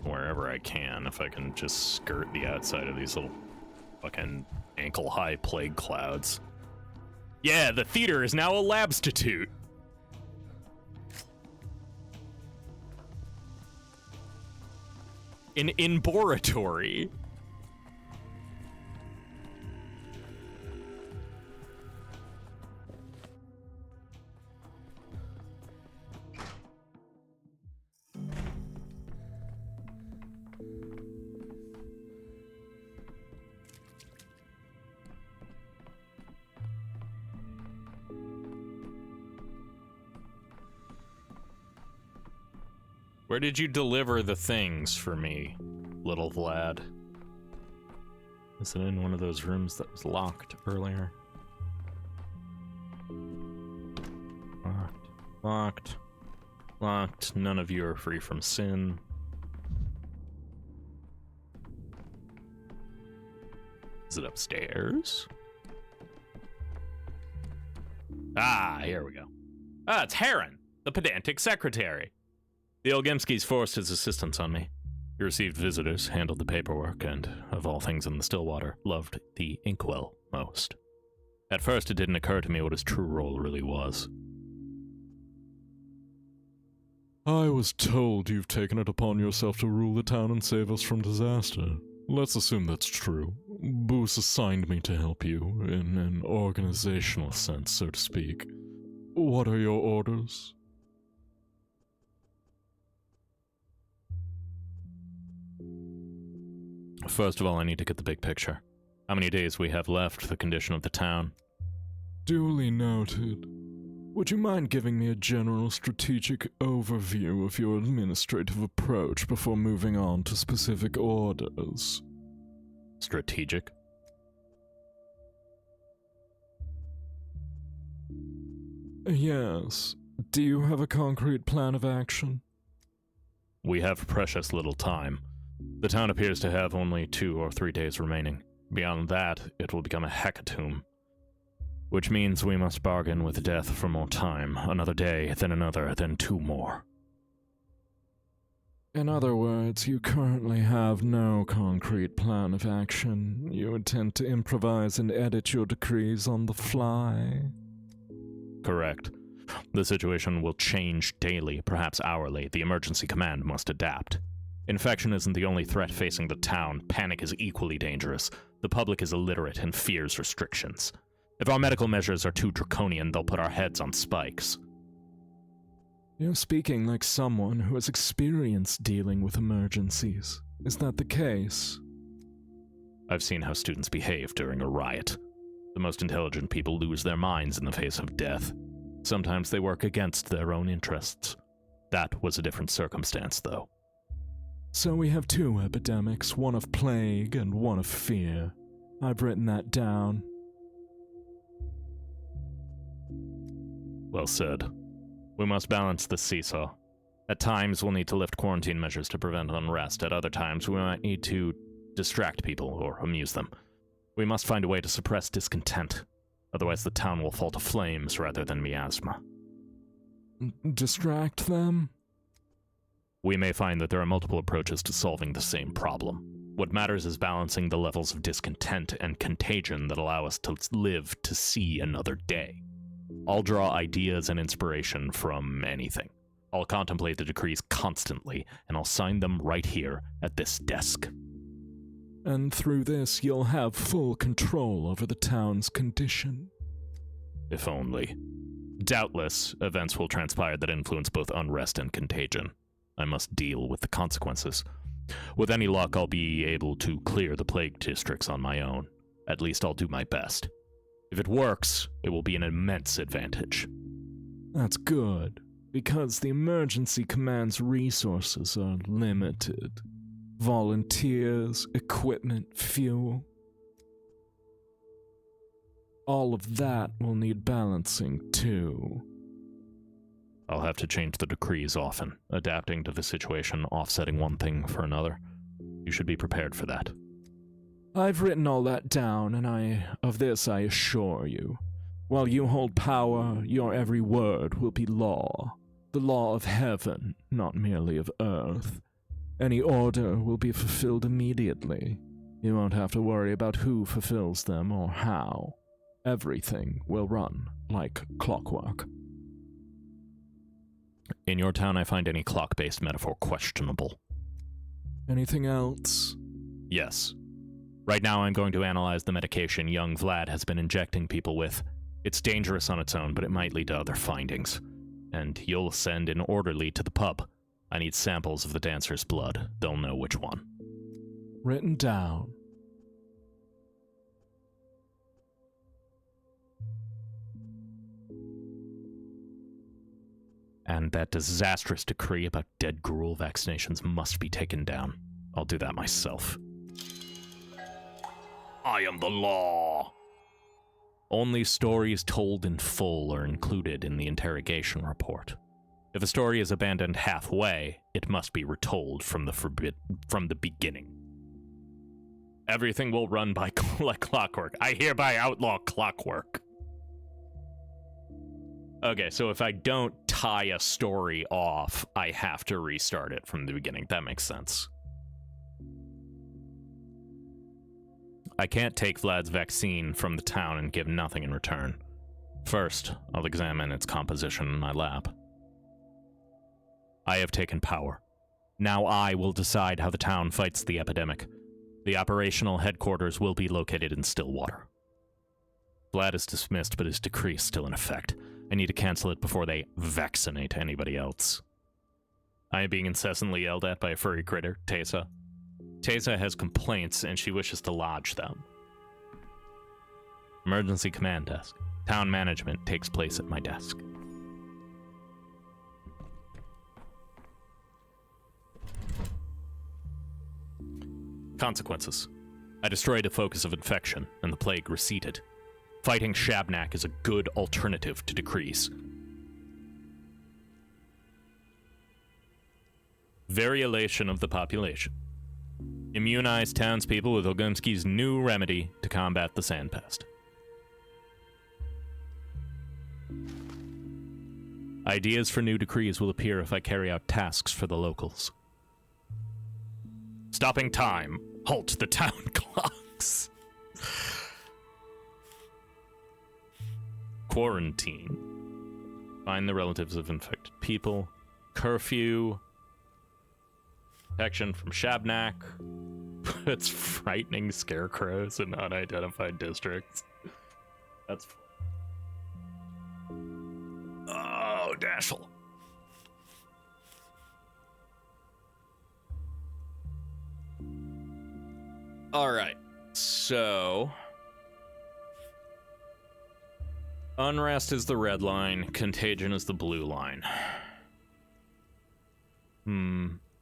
wherever I can, if I can just skirt the outside of these little fucking ankle-high plague clouds. Yeah, the theater is now a labstitute. An inboratory. Where did you deliver the things for me, little Vlad? Is it in one of those rooms that was locked earlier? Locked. Locked. Locked. None of you are free from sin. Is it upstairs? Ah, here we go. Ah, it's Heron, the pedantic secretary. The Olgimskis forced his assistance on me. He received visitors, handled the paperwork, and, of all things in the Stillwater, loved the inkwell most. At first, it didn't occur to me what his true role really was. I was told you've taken it upon yourself to rule the town and save us from disaster. Let's assume that's true. Boos assigned me to help you, in an organizational sense, so to speak. What are your orders? First of all, I need to get the big picture. How many days we have left, the condition of the town. Duly noted. Would you mind giving me a general strategic overview of your administrative approach before moving on to specific orders? Strategic? Yes. Do you have a concrete plan of action? We have precious little time. The town appears to have only 2 or 3 days remaining. Beyond that, it will become a hecatomb. Which means we must bargain with death for more time. Another day, then another, then 2 more. In other words, you currently have no concrete plan of action. You intend to improvise and edit your decrees on the fly. Correct. The situation will change daily, perhaps hourly. The emergency command must adapt. Infection isn't the only threat facing the town. Panic is equally dangerous. The public is illiterate and fears restrictions. If our medical measures are too draconian, they'll put our heads on spikes. You're speaking like someone who has experience dealing with emergencies. Is that the case? I've seen how students behave during a riot. The most intelligent people lose their minds in the face of death. Sometimes they work against their own interests. That was a different circumstance, though. So we have 2 epidemics, one of plague and one of fear. I've written that down. Well said. We must balance the seesaw. At times, we'll need to lift quarantine measures to prevent unrest. At other times, we might need to distract people or amuse them. We must find a way to suppress discontent. Otherwise, the town will fall to flames rather than miasma. Distract them? We may find that there are multiple approaches to solving the same problem. What matters is balancing the levels of discontent and contagion that allow us to live to see another day. I'll draw ideas and inspiration from anything. I'll contemplate the decrees constantly, and I'll sign them right here at this desk. And through this, you'll have full control over the town's condition. If only. Doubtless, events will transpire that influence both unrest and contagion. I must deal with the consequences. With any luck, I'll be able to clear the plague districts on my own. At least I'll do my best. If it works, it will be an immense advantage. That's good, because the emergency command's resources are limited. Volunteers, equipment, fuel. All of that will need balancing, too. I'll have to change the decrees often, adapting to the situation, offsetting one thing for another. You should be prepared for that. I've written all that down, and of this I assure you. While you hold power, your every word will be law. The law of heaven, not merely of earth. Any order will be fulfilled immediately. You won't have to worry about who fulfills them or how. Everything will run like clockwork. In your town, I find any clock-based metaphor questionable. Anything else? Yes. Right now, I'm going to analyze the medication young Vlad has been injecting people with. It's dangerous on its own, but it might lead to other findings. And you'll send an orderly to the pub. I need samples of the dancer's blood. They'll know which one. Written down. And that disastrous decree about dead gruel vaccinations must be taken down. I'll do that myself. I am the law. Only stories told in full are included in the interrogation report. If a story is abandoned halfway, it must be retold from the beginning. Everything will run by like clockwork. I hereby outlaw clockwork. Okay, so if I don't tie a story off, I have to restart it from the beginning. That makes sense. I can't take Vlad's vaccine from the town and give nothing in return. First, I'll examine its composition in my lab. I have taken power. Now I will decide how the town fights the epidemic. The operational headquarters will be located in Stillwater. Vlad is dismissed, but his decree is still in effect. I need to cancel it before they vaccinate anybody else. I am being incessantly yelled at by a furry critter, Tesa. Tesa has complaints, and she wishes to lodge them. Emergency command desk. Town management takes place at my desk. Consequences. I destroyed a focus of infection, and the plague receded. Fighting Shabnak is a good alternative to decrees. Variolation of the population. Immunize townspeople with Ogumski's new remedy to combat the sandpest. Ideas for new decrees will appear if I carry out tasks for the locals. Stopping time. Halt the town clocks. Quarantine. Find the relatives of infected people. Curfew. Protection from Shabnak. It's frightening scarecrows in unidentified districts. That's fun. Oh, Dashel. Alright, so... Unrest is the red line, contagion is the blue line.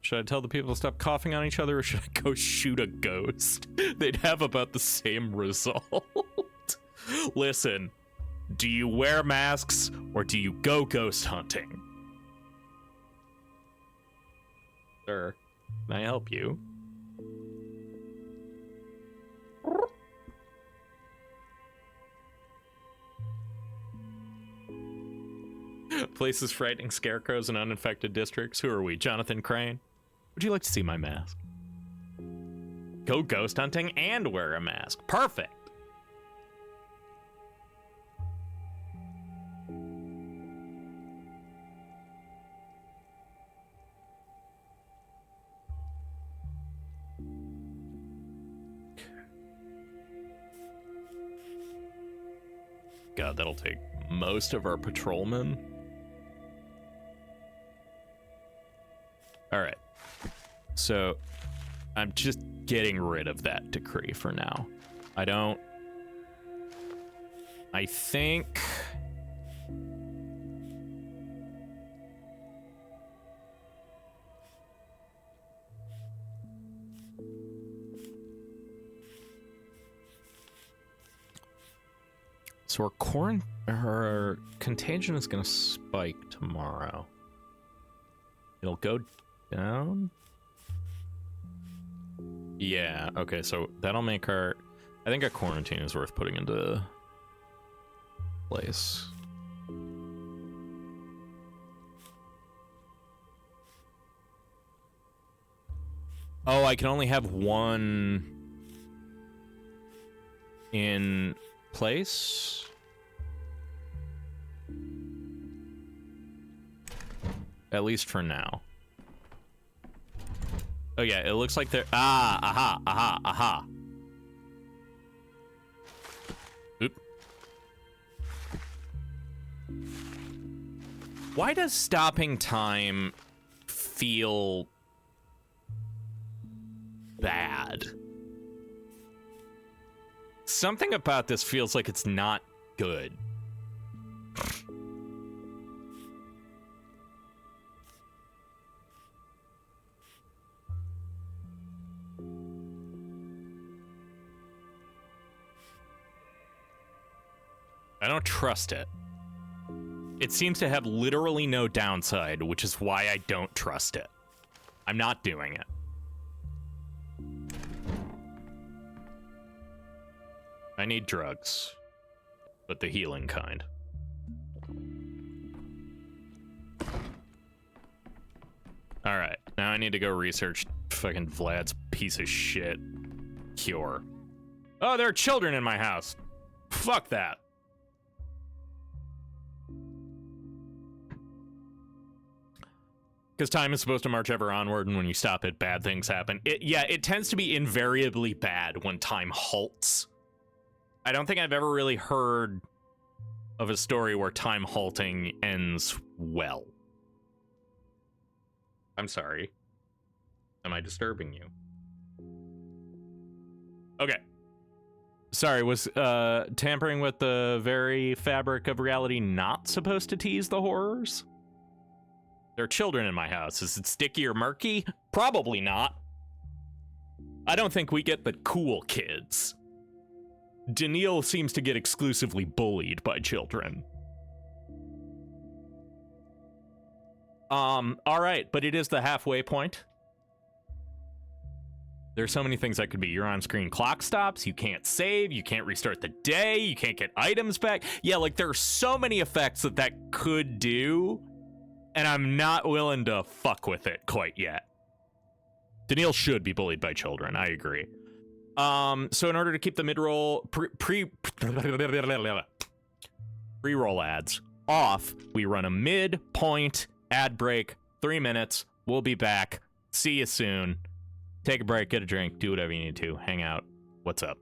Should I tell the people to stop coughing on each other, or should I go shoot a ghost? They'd have about the same result. Listen, do you wear masks, or do you go ghost hunting? Sir, can I help you? Places frightening scarecrows in uninfected districts. Who are we, Jonathan Crane? Would you like to see my mask? Go ghost hunting and wear a mask. Perfect! God, that'll take most of our patrolmen. Alright. So, I'm just getting rid of that decree for now. I think... So our contagion is gonna spike tomorrow. It'll go down? Yeah, okay, so that'll make our... I think a quarantine is worth putting into place. Oh, I can only have one in place? At least for now. Oh yeah, it looks like they're... aha. Oop. Why does stopping time feel bad? Something about this feels like it's not good. I don't trust it. It seems to have literally no downside, which is why I don't trust it. I'm not doing it. I need drugs, but the healing kind. Alright, now I need to go research fucking Vlad's piece of shit cure. Oh, there are children in my house. Fuck that. Because time is supposed to march ever onward, and when you stop it, bad things happen. It tends to be invariably bad when time halts. I don't think I've ever really heard of a story where time halting ends well. I'm sorry. Am I disturbing you? Okay. Sorry, was tampering with the very fabric of reality not supposed to tease the horrors? There are children in my house. Is it sticky or murky? Probably not. I don't think we get the cool kids. Daniil seems to get exclusively bullied by children. Alright, but it is the halfway point. There's so many things that could be. Your on-screen clock stops, you can't save, you can't restart the day, you can't get items back. Yeah, like there are so many effects that could do, and I'm not willing to fuck with it quite yet. Daniil should be bullied by children, I agree. So in order to keep the mid-roll pre-roll ads off, we run a mid-point ad break, 3 minutes. We'll be back. See you soon. Take a break, get a drink, do whatever you need to. Hang out. What's up?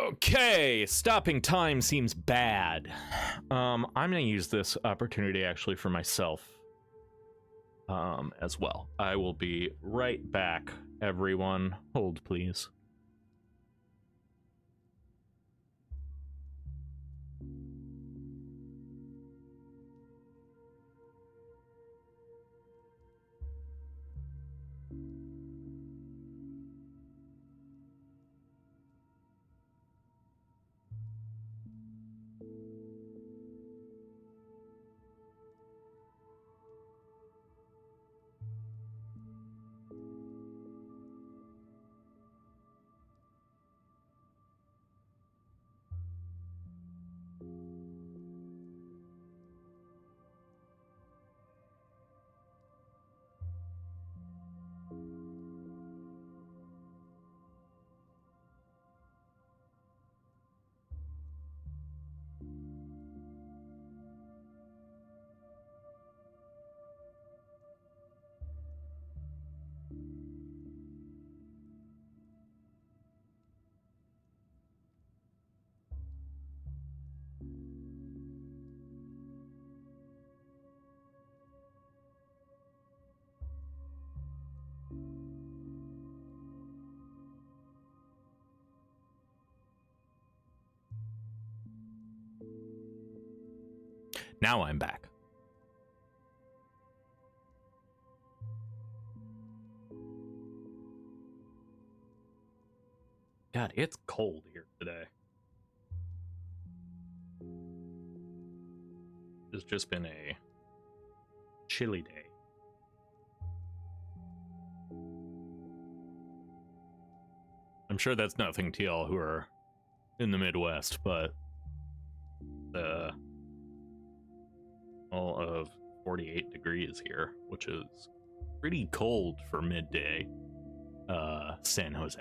Okay, stopping time seems bad. I'm gonna use this opportunity actually for myself as well. I will be right back, everyone. Hold, please. Now I'm back. God, it's cold here today. It's just been a chilly day. I'm sure that's nothing to y'all who are in the Midwest, but all of 48 degrees here, which is pretty cold for midday San Jose.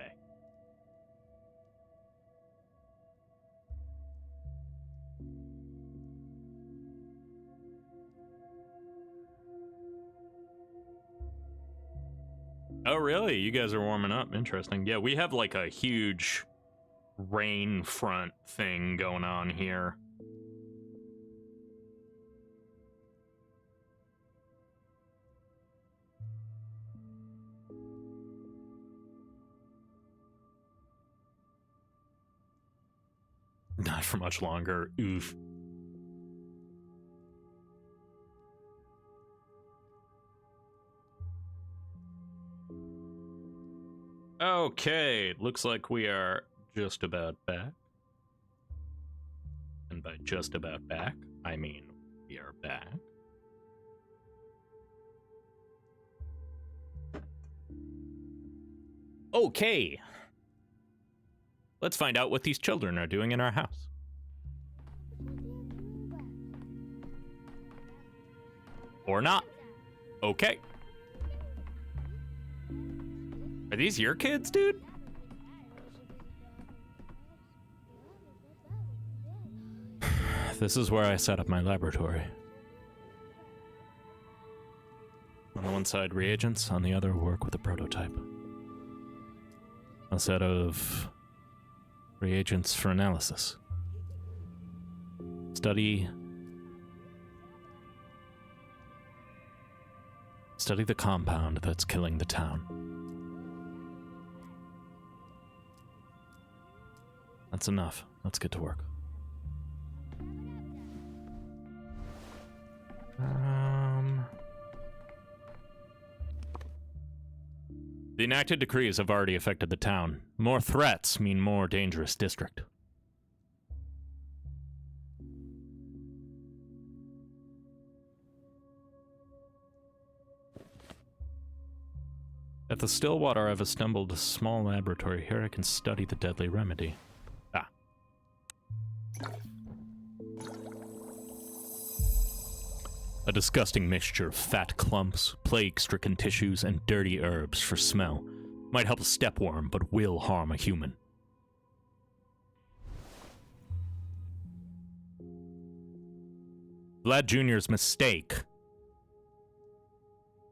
Oh, really? You guys are warming up. Interesting. Yeah, we have like a huge rain front thing going on here. Not for much longer. Oof. Okay, looks like we are just about back. And by just about back, I mean we are back. Okay. Let's find out what these children are doing in our house. Or not. Okay. Are these your kids, dude? This is where I set up my laboratory. On the one side, reagents. On the other, work with a prototype. A set of reagents for analysis. Study the compound that's killing the town. That's enough. Let's get to work. The enacted decrees have already affected the town. More threats mean more dangerous district. At the Stillwater, I've assembled a small laboratory. Here I can study the deadly remedy. Ah. A disgusting mixture of fat clumps, plague-stricken tissues, and dirty herbs for smell. Might help a stepworm, but will harm a human. Vlad Jr.'s mistake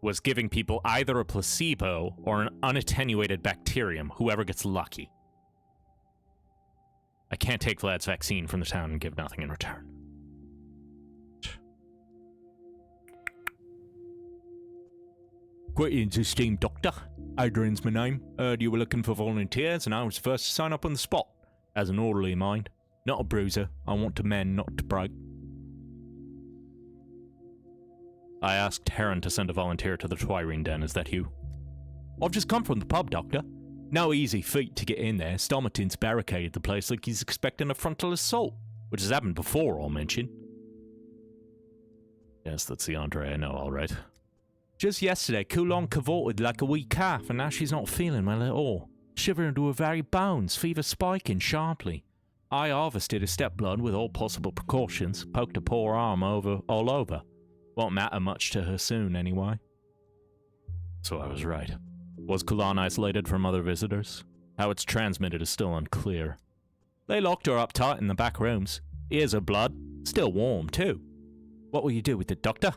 was giving people either a placebo or an unattenuated bacterium, whoever gets lucky. I can't take Vlad's vaccine from the town and give nothing in return. Greetings, esteemed doctor. Adrian's my name. Heard you were looking for volunteers, and I was first to sign up on the spot. As an orderly of mine. Not a bruiser. I want to mend, not to break. I asked Heron to send a volunteer to the Twirene Den. Is that you? I've just come from the pub, Doctor. No easy feat to get in there. Stomatin's barricaded the place like he's expecting a frontal assault, which has happened before, I'll mention. Yes, that's the Andre I know, all right. Just yesterday, Coulon cavorted like a wee calf, and now she's not feeling well at all. Shivering to her very bones, fever spiking sharply. I harvested her step blood with all possible precautions, poked her poor arm all over. Won't matter much to her soon, anyway. So I was right. Was Coulon isolated from other visitors? How it's transmitted is still unclear. They locked her up tight in the back rooms. Here's her blood. Still warm, too. What will you do with it, Doctor?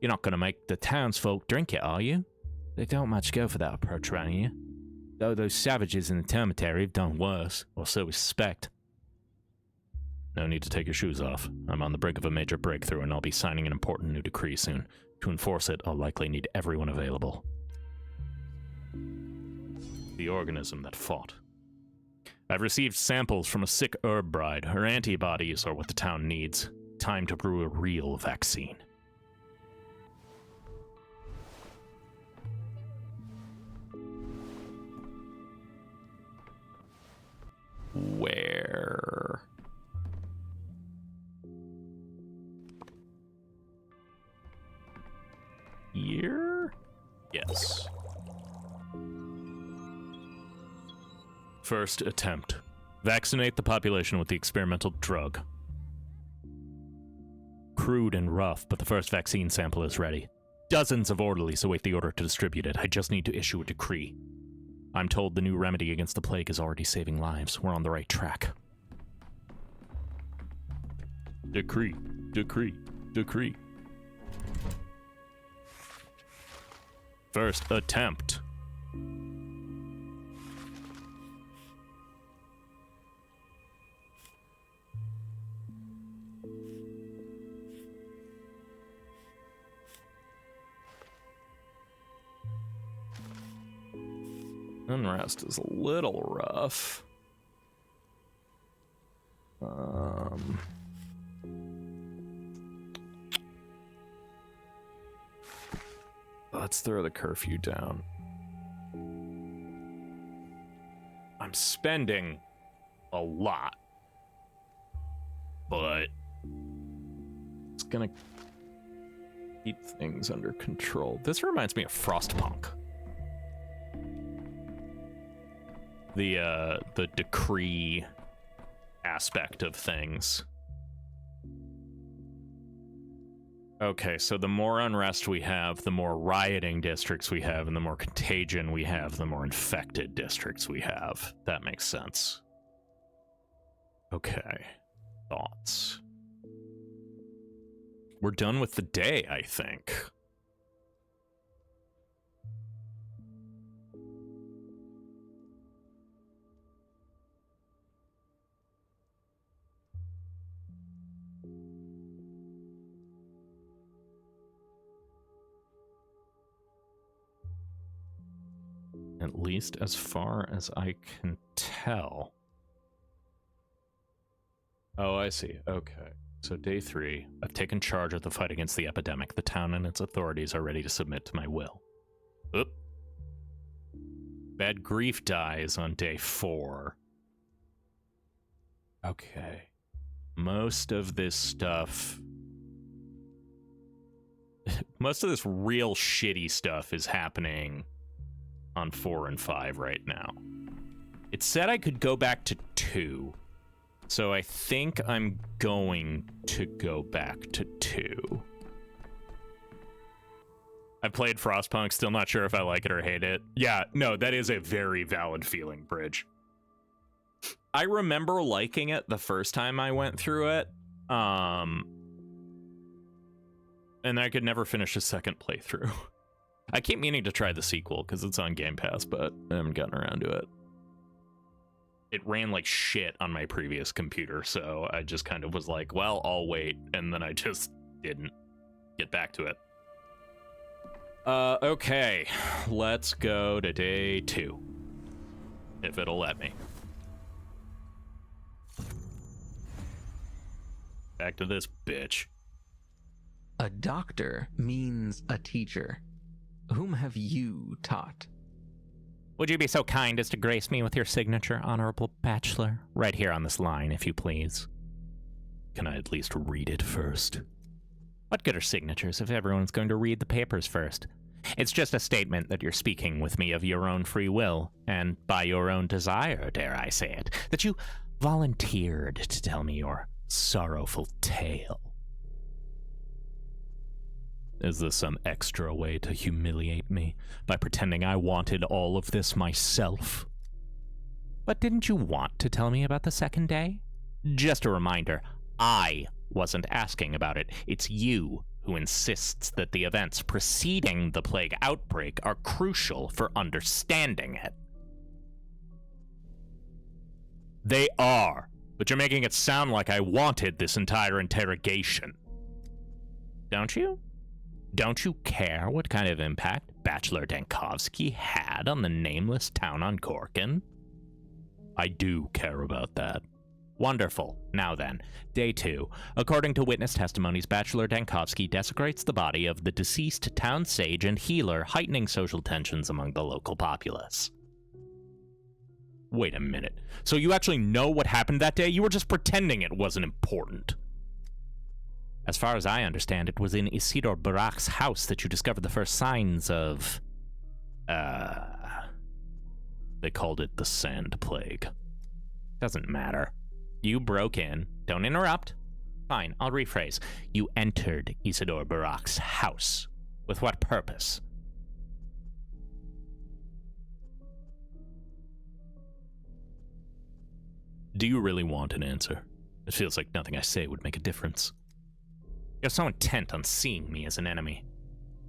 You're not going to make the townsfolk drink it, are you? They don't much go for that approach around here. Though those savages in the termitary have done worse, or so we suspect. No need to take your shoes off. I'm on the brink of a major breakthrough, and I'll be signing an important new decree soon. To enforce it, I'll likely need everyone available. The organism that fought. I've received samples from a sick herb bride. Her antibodies are what the town needs. Time to brew a real vaccine. Where? Here? Yes. First attempt. Vaccinate the population with the experimental drug. Crude and rough, but the first vaccine sample is ready. Dozens of orderlies await the order to distribute it. I just need to issue a decree. I'm told the new remedy against the plague is already saving lives. We're on the right track. Decree. Decree. Decree. First attempt. Unrest is a little rough. Let's throw the curfew down. I'm spending a lot, but it's gonna keep things under control. This reminds me of Frostpunk. The decree aspect of things. Okay, so the more unrest we have, the more rioting districts we have, and the more contagion we have, the more infected districts we have. That makes sense. Okay. Thoughts? We're done with the day, I think. At least as far as I can tell. Oh, I see. Okay. So day 3, I've taken charge of the fight against the epidemic. The town and its authorities are ready to submit to my will. Oop. Bad Grief dies on day 4. Okay. Most of this stuff... most of this real shitty stuff is happening on 4 and 5 right now. It said I could go back to 2, so I think I'm going to go back to 2. I've played Frostpunk, still not sure if I like it or hate it. Yeah, no, that is a very valid feeling, Bridge. I remember liking it the first time I went through it, and I could never finish a second playthrough. I keep meaning to try the sequel because it's on Game Pass, but I haven't gotten around to it. It ran like shit on my previous computer, so I just kind of was like, well, I'll wait, and then I just didn't get back to it. Okay, let's go to day 2, if it'll let me. Back to this bitch. A doctor means a teacher. Whom have you taught? Would you be so kind as to grace me with your signature, Honorable Bachelor? Right here on this line, if you please. Can I at least read it first? What good are signatures if everyone's going to read the papers first? It's just a statement that you're speaking with me of your own free will, and by your own desire, dare I say it, that you volunteered to tell me your sorrowful tale. Is this some extra way to humiliate me by pretending I wanted all of this myself? But didn't you want to tell me about the second day? Just a reminder, I wasn't asking about it. It's you who insists that the events preceding the plague outbreak are crucial for understanding it. They are, but you're making it sound like I wanted this entire interrogation. Don't you? Don't you care what kind of impact Bachelor Dankovsky had on the nameless town on Gorkin? I do care about that. Wonderful. Now then, day 2. According to witness testimonies, Bachelor Dankovsky desecrates the body of the deceased town sage and healer, heightening social tensions among the local populace. Wait a minute. So you actually know what happened that day? You were just pretending it wasn't important. As far as I understand, it was in Isidore Barak's house that you discovered the first signs of... They called it the Sand Plague. Doesn't matter. You broke in. Don't interrupt. Fine, I'll rephrase. You entered Isidore Barak's house. With what purpose? Do you really want an answer? It feels like nothing I say would make a difference. You're so intent on seeing me as an enemy.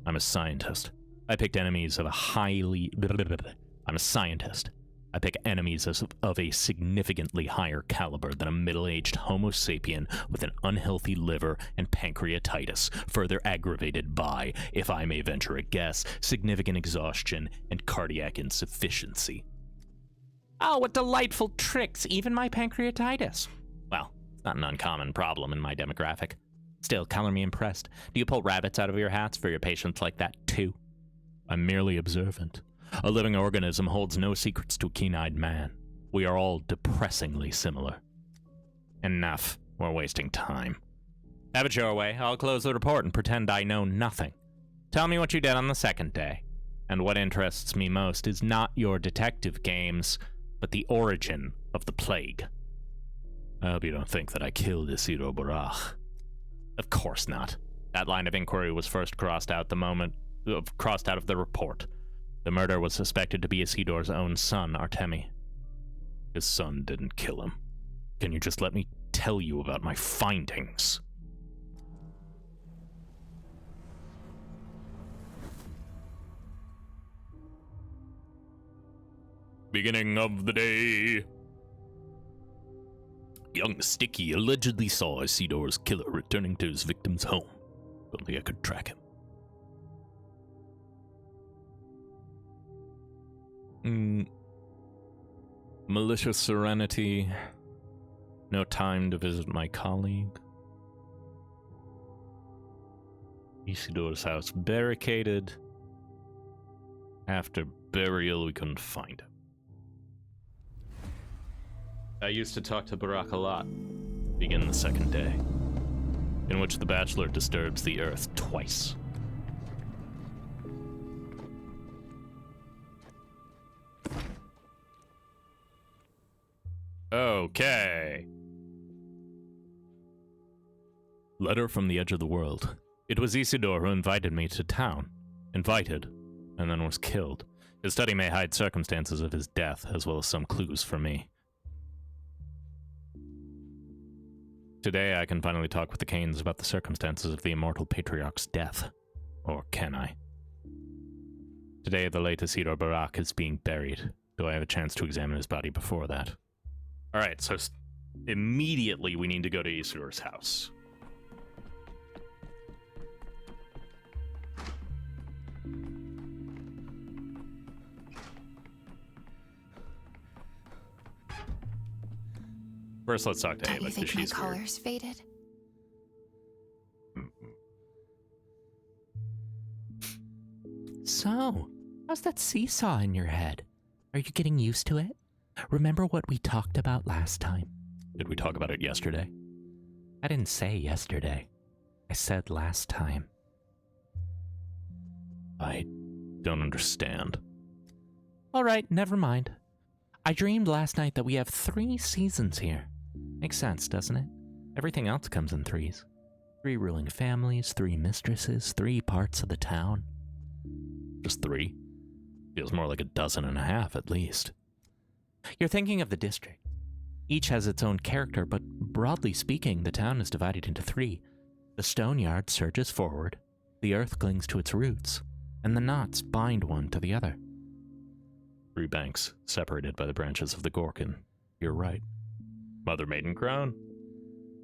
I'm a scientist. I picked enemies of a highly... I'm a scientist. I pick enemies of a significantly higher caliber than a middle-aged Homo sapien with an unhealthy liver and pancreatitis, further aggravated by, if I may venture a guess, significant exhaustion and cardiac insufficiency. Oh, what delightful tricks, even my pancreatitis. Well, it's not an uncommon problem in my demographic. Still, color me impressed. Do you pull rabbits out of your hats for your patients like that, too? I'm merely observant. A living organism holds no secrets to a keen-eyed man. We are all depressingly similar. Enough. We're wasting time. Have it your way. I'll close the report and pretend I know nothing. Tell me what you did on the second day. And what interests me most is not your detective games, but the origin of the plague. I hope you don't think that I killed Isidore Barak. Of course not. That line of inquiry was first crossed out of the report. The murder was suspected to be Isidor's own son, Artemi. His son didn't kill him. Can you just let me tell you about my findings? Beginning of the day. Young Sticky allegedly saw Isidor's killer returning to his victim's home. If only I could track him. Malicious serenity. No time to visit my colleague. Isidor's house barricaded. After burial, we couldn't find him. I used to talk to Barak a lot. Begin the second day, in which the Bachelor disturbs the Earth twice. Okay. Letter from the edge of the world. It was Isidore who invited me to town. Invited, and then was killed. His study may hide circumstances of his death, as well as some clues for me. Today I can finally talk with the Canes about the circumstances of the immortal patriarch's death. Or can I? Today the late Isidore Barak is being buried. Do I have a chance to examine his body before that? Alright, so immediately we need to go to Isidore's house. First, let's talk to Ava. Don't you think my She's color's faded? So, how's that seesaw in your head? Are you getting used to it? Remember what we talked about last time? Did we talk about it yesterday? I didn't say yesterday. I said last time. I don't understand. All right, never mind. I dreamed last night that we have 3 seasons here. Makes sense, doesn't it? Everything else comes in 3s. 3 ruling families, 3 mistresses, 3 parts of the town. Just 3? Feels more like 12.5 at least. You're thinking of the district. Each has its own character, but broadly speaking, the town is divided into 3. The stone yard surges forward, the earth clings to its roots, and the knots bind one to the other. 3 banks, separated by the branches of the Gorkin. You're right. Mother Maiden Crown.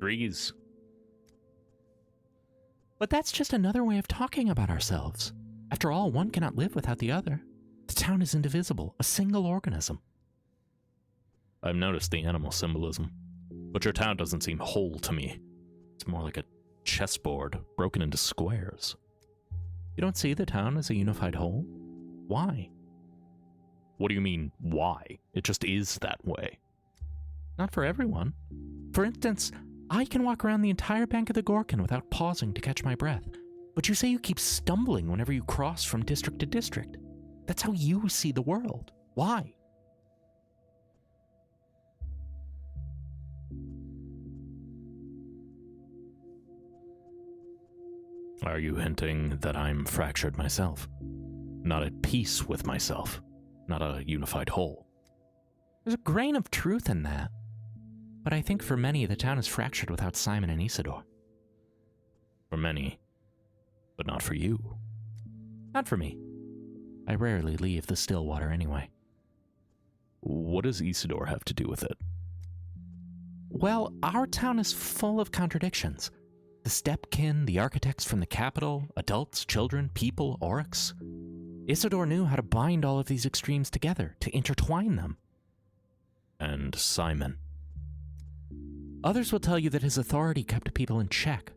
3s. But that's just another way of talking about ourselves. After all, one cannot live without the other. The town is indivisible, a single organism. I've noticed the animal symbolism, but your town doesn't seem whole to me. It's more like a chessboard broken into squares. You don't see the town as a unified whole? Why? What do you mean, why? It just is that way. Not for everyone. For instance, I can walk around the entire bank of the Gorkin without pausing to catch my breath. But you say you keep stumbling whenever you cross from district to district. That's how you see the world. Why? Are you hinting that I'm fractured myself? Not at peace with myself? Not a unified whole? There's a grain of truth in that. But I think for many, the town is fractured without Simon and Isidore. For many, but not for you. Not for me. I rarely leave the Stillwater anyway. What does Isidore have to do with it? Well, our town is full of contradictions. The stepkin, the architects from the capital, adults, children, people, orcs. Isidore knew how to bind all of these extremes together, to intertwine them. And Simon? Others will tell you that his authority kept people in check,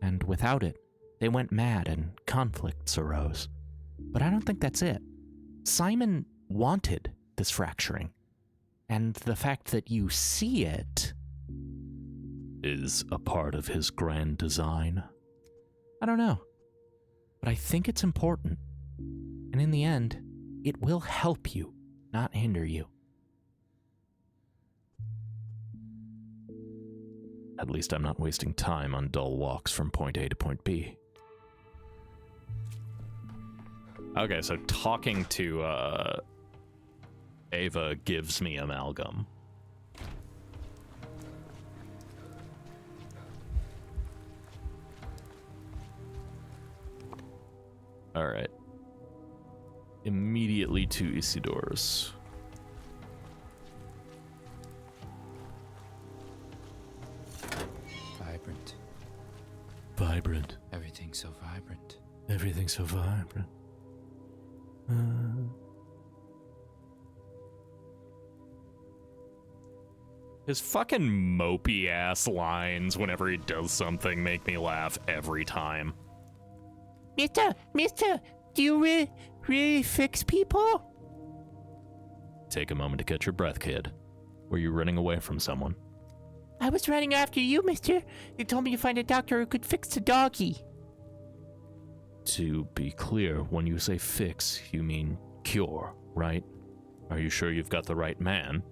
and without it, they went mad and conflicts arose. But I don't think that's it. Simon wanted this fracturing, and the fact that you see it is a part of his grand design. I don't know, but I think it's important, and in the end, it will help you, not hinder you. At least I'm not wasting time on dull walks from point A to point B. Okay, so talking to Ava gives me amalgam. All right. Immediately to Isidor's. Vibrant. Vibrant. Everything's so vibrant. Everything's so vibrant. His fucking mopey ass lines whenever he does something make me laugh every time. Mister, do you really fix people? Take a moment to catch your breath, kid. Were you running away from someone? I was running after you, mister. You told me to find a doctor who could fix the doggy. To be clear, when you say fix, you mean cure, right? Are you sure you've got the right man?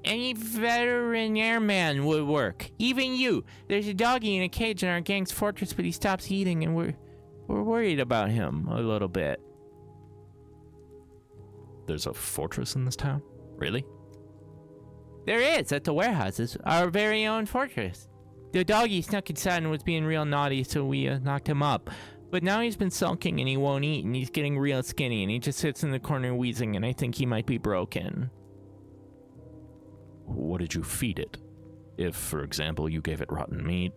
Any veterinary man would work. Even you. There's a doggy in a cage in our gang's fortress, but he stops eating, and we're worried about him a little bit. There's a fortress in this town? Really? There is, at the warehouses. Our very own fortress. The doggy snuck inside and was being real naughty, so we knocked him up. But now he's been sulking and he won't eat, and he's getting real skinny, and he just sits in the corner wheezing, and I think he might be broken. What did you feed it? If, for example, you gave it rotten meat.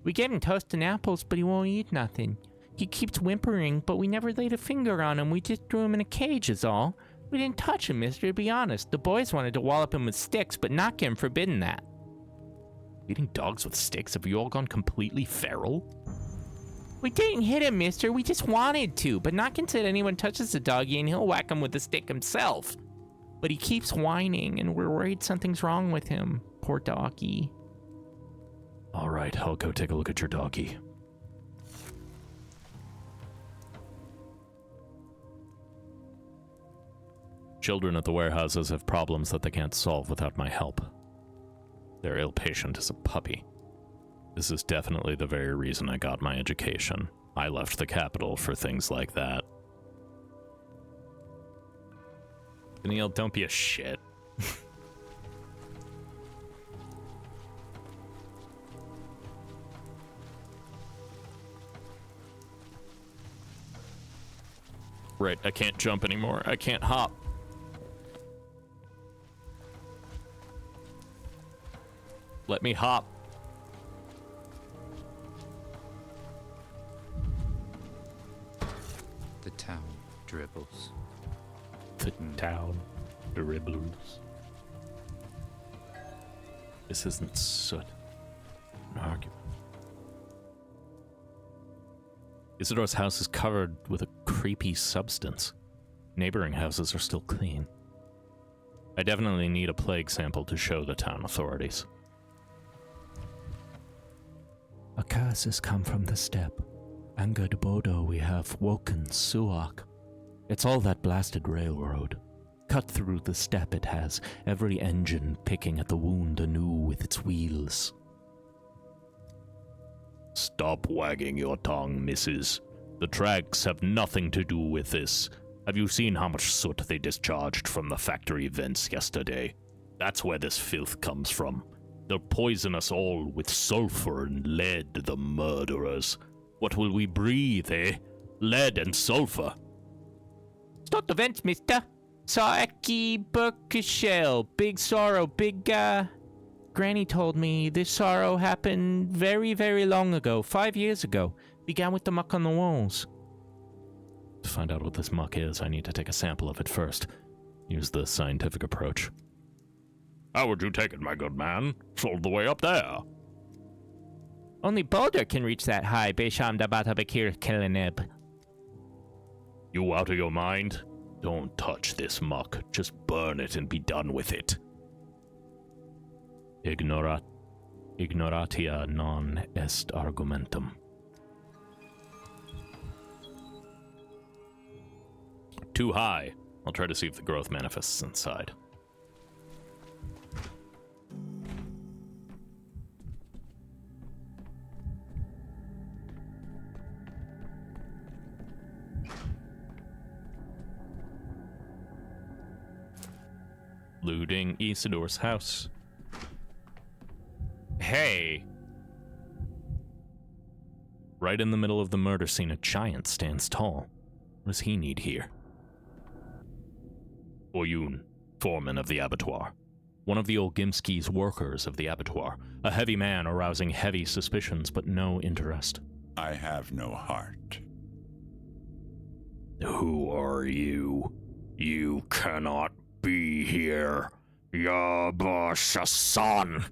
We gave him toast and apples, but he won't eat nothing. He keeps whimpering, but we never laid a finger on him. We just threw him in a cage is all. We didn't touch him, mister, to be honest. The boys wanted to wallop him with sticks, but Knockin forbidden that. Eating dogs with sticks? Have you all gone completely feral? We didn't hit him, mister. We just wanted to. But Knockin said anyone touches the doggy and he'll whack him with a stick himself. But he keeps whining, and we're worried something's wrong with him. Poor doggy. All right, I'll go take a look at your doggy. Children at the warehouses have problems that they can't solve without my help. Their ill patient is a puppy. This is definitely the very reason I got my education. I left the capital for things like that. Neil, don't be a shit. Right, I can't jump anymore. I can't hop. Let me hop. The town dribbles. The town dribbles. This isn't soot. An argument. Isidore's house is covered with a creepy substance. Neighboring houses are still clean. I definitely need a plague sample to show the town authorities. A curse has come from the steppe. Angered Bodo we have woken Suak. It's all that blasted railroad. Cut through the steppe it has, every engine picking at the wound anew with its wheels. Stop wagging your tongue, missus. The tracks have nothing to do with this. Have you seen how much soot they discharged from the factory vents yesterday? That's where this filth comes from. They'll poison us all with sulfur and lead, the murderers. What will we breathe, eh? Lead and sulfur. It's not the vents, mister. Saeki Burkishel. Big sorrow, big, Granny told me this sorrow happened very, very long ago. 5 years ago. Began with the muck on the walls. To find out what this muck is, I need to take a sample of it first. Use the scientific approach. How would you take it, my good man? It's all the way up there. Only Boulder can reach that high, Besham Dabatabakir Keleneb. You out of your mind? Don't touch this muck. Just burn it and be done with it. Ignoratia non est argumentum. Too high. I'll try to see if the growth manifests inside. Looting Isidore's house. Hey! Right in the middle of the murder scene, a giant stands tall. What does he need here? Oyun, foreman of the abattoir. One of the Olgimski's workers of the abattoir. A heavy man arousing heavy suspicions, but no interest. I have no heart. Who are you? You cannot be here. Yabasha-san.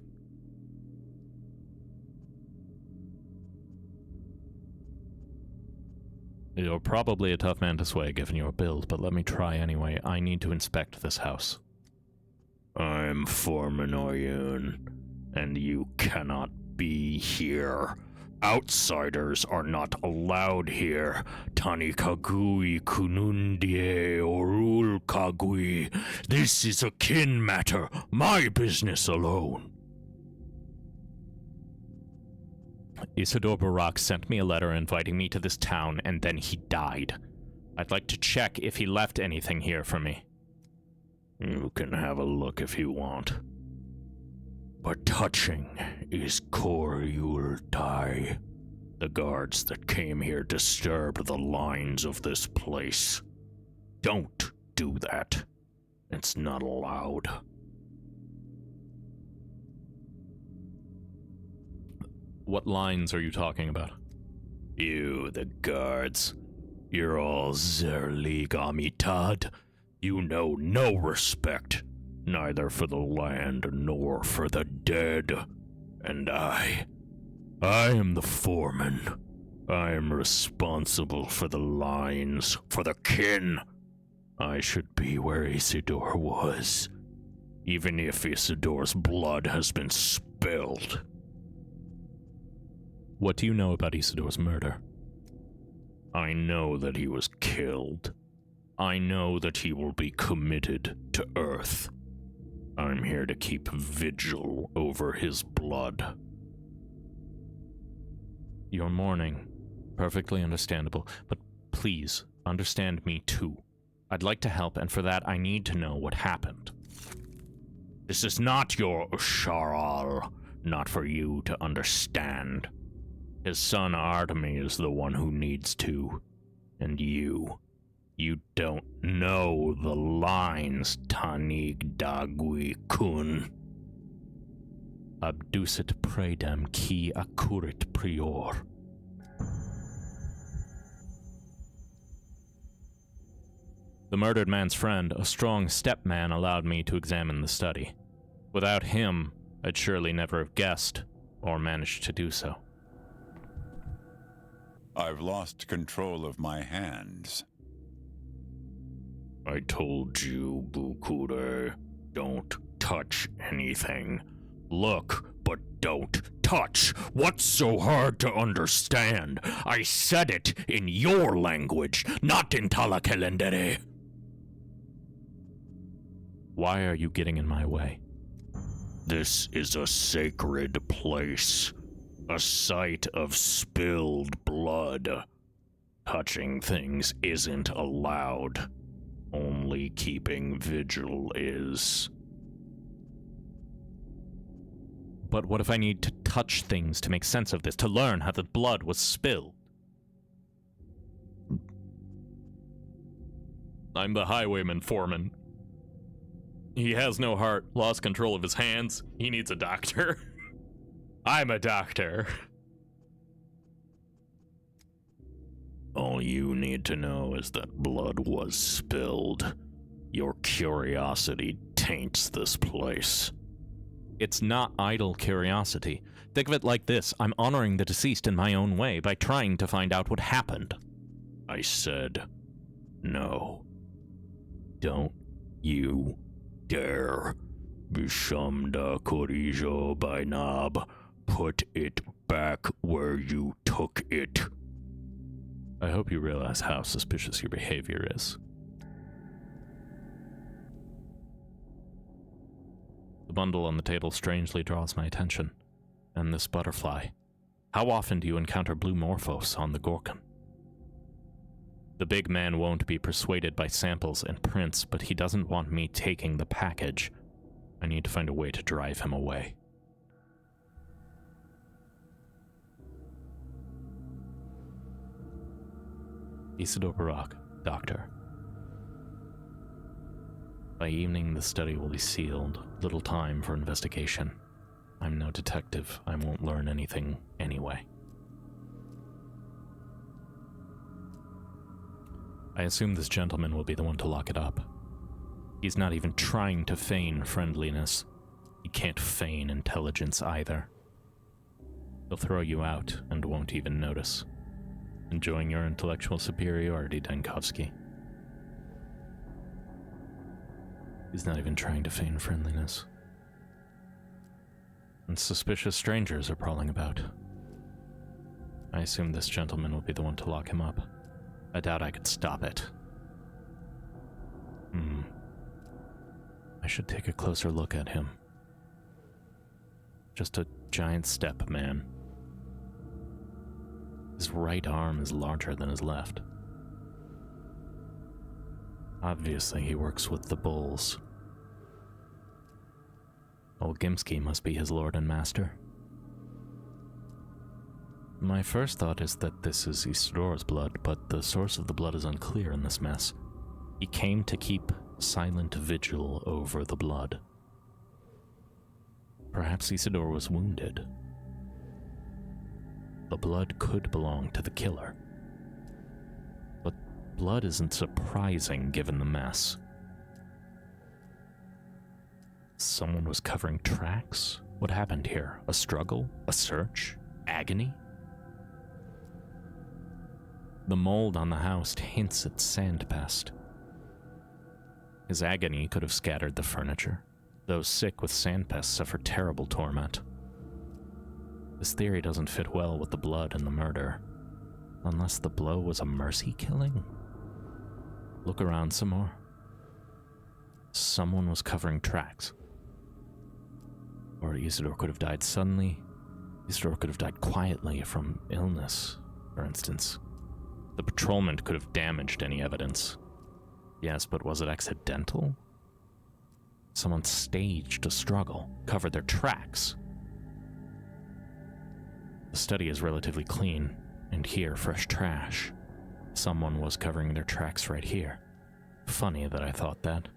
You're probably a tough man to sway given your build, but let me try anyway. I need to inspect this house. I'm Foreman Oyun, and you cannot be here. Outsiders are not allowed here. Tanikagui kunundie orul kagui. This is a kin matter, my business alone. Isidore Barak sent me a letter inviting me to this town, and then he died. I'd like to check if he left anything here for me. You can have a look if you want. But touching is Koryultai. The guards that came here disturbed the lines of this place. Don't do that. It's not allowed. What lines are you talking about? You, the guards. You're all Zerligamitad. You know no respect, neither for the land nor for the dead. And I am the foreman. I am responsible for the lines, for the kin. I should be where Isidore was, even if Isidore's blood has been spilled. What do you know about Isidore's murder? I know that he was killed. I know that he will be committed to Earth. I'm here to keep vigil over his blood. You're mourning. Perfectly understandable. But please, understand me too. I'd like to help, and for that I need to know what happened. This is not your Usharal. Not for you to understand. His son Artemi is the one who needs to. And you don't know the lines, Tanig Dagui Kun. Abducit predem qui accurit prior. The murdered man's friend, a strong stepman, allowed me to examine the study. Without him, I'd surely never have guessed, or managed to do so. I've lost control of my hands. I told you, Bukure, don't touch anything. Look, but don't touch. What's so hard to understand? I said it in your language, not in Talakelendere. Why are you getting in my way? This is a sacred place. A site of spilled blood. Touching things isn't allowed. Only keeping vigil is. But what if I need to touch things to make sense of this, to learn how the blood was spilled? I'm the highwayman foreman. He has no heart, lost control of his hands. He needs a doctor. I'm a doctor. All you need to know is that blood was spilled. Your curiosity taints this place. It's not idle curiosity. Think of it like this. I'm honoring the deceased in my own way by trying to find out what happened. I said, no. Don't you dare. Bishamda Korijo Bainab. Put it back where you took it. I hope you realize how suspicious your behavior is. The bundle on the table strangely draws my attention. And this butterfly. How often do you encounter blue morphos on the Gorkon? The big man won't be persuaded by samples and prints, but he doesn't want me taking the package I need to find a way to drive him away. Isidore Barak, Doctor. By evening, the study will be sealed. Little time for investigation. I'm no detective. I won't learn anything anyway. I assume this gentleman will be the one to lock it up. He's not even trying to feign friendliness. He can't feign intelligence either. He'll throw you out and won't even notice. Enjoying your intellectual superiority, Dankovsky. He's not even trying to feign friendliness. And suspicious strangers are prowling about. I assume this gentleman will be the one to lock him up. I doubt I could stop it. I should take a closer look at him. Just a giant step man. His right arm is larger than his left. Obviously, he works with the bulls. Old Gimsky must be his lord and master. My first thought is that this is Isidore's blood, but the source of the blood is unclear in this mess. He came to keep silent vigil over the blood. Perhaps Isidore was wounded. The blood could belong to the killer. But blood isn't surprising given the mess. Someone was covering tracks? What happened here? A struggle? A search? Agony? The mold on the house hints at sand pest. His agony could have scattered the furniture. Those sick with sand pest suffer terrible torment. This theory doesn't fit well with the blood and the murder. Unless the blow was a mercy killing? Look around some more. Someone was covering tracks. Or Isidore could have died suddenly. Isidore could have died quietly from illness, for instance. The patrolman could have damaged any evidence. Yes, but was it accidental? Someone staged a struggle, covered their tracks. The study is relatively clean, and here, fresh trash. Someone was covering their tracks right here. Funny that I thought that.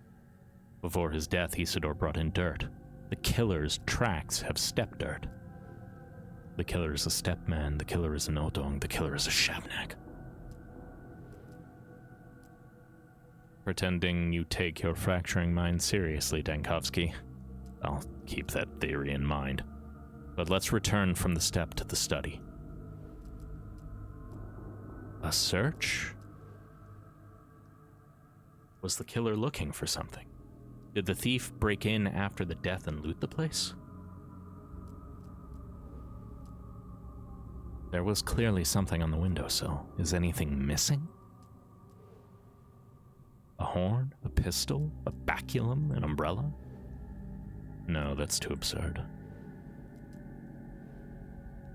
Before his death, Isidore brought in dirt. The killer's tracks have step dirt. The killer is a stepman, the killer is an Odong, the killer is a Shavnak. Pretending you take your fracturing mind seriously, Dankovsky. I'll keep that theory in mind. But let's return from the step to the study. A search? Was the killer looking for something? Did the thief break in after the death and loot the place? There was clearly something on the windowsill. Is anything missing? A horn? A pistol? A baculum? An umbrella? No, that's too absurd.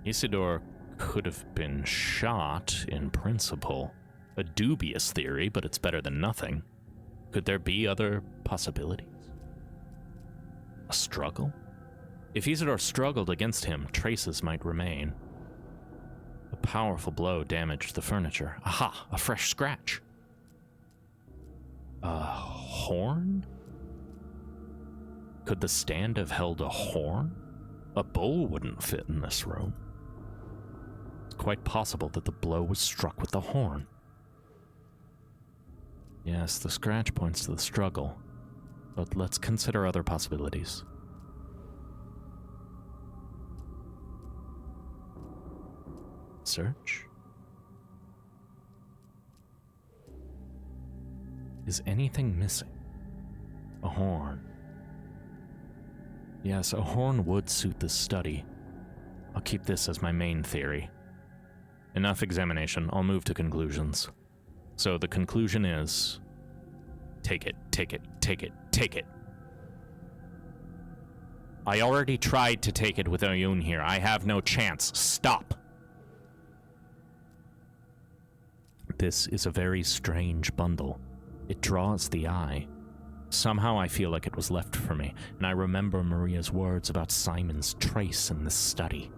Isidore could have been shot, in principle. A dubious theory, but it's better than nothing. Could there be other possibilities? A struggle? If Isidore struggled against him, traces might remain. A powerful blow damaged the furniture. Aha! A fresh scratch. A horn? Could the stand have held a horn? A bowl wouldn't fit in this room. It's quite possible that the blow was struck with the horn. Yes, the scratch points to the struggle, but let's consider other possibilities. Search? Is anything missing? A horn. Yes, a horn would suit this study. I'll keep this as my main theory. Enough examination, I'll move to conclusions. So the conclusion is... Take it, take it, take it, take it. I already tried to take it with Oyun here. I have no chance. Stop. This is a very strange bundle. It draws the eye. Somehow I feel like it was left for me, and I remember Maria's words about Simon's trace in this study.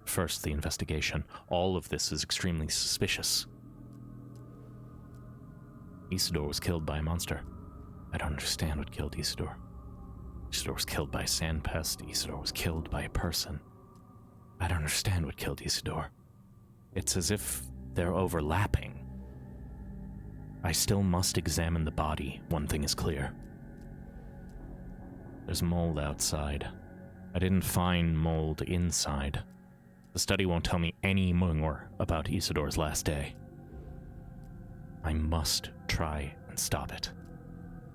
First, the investigation. All of this is extremely suspicious. Isidore was killed by a monster. I don't understand what killed Isidore. Isidore was killed by a sand pest. Isidore was killed by a person. I don't understand what killed Isidore. It's as if they're overlapping. I still must examine the body. One thing is clear. There's mold outside. I didn't find mold inside. The study won't tell me any more about Isidore's last day. I must try and stop it.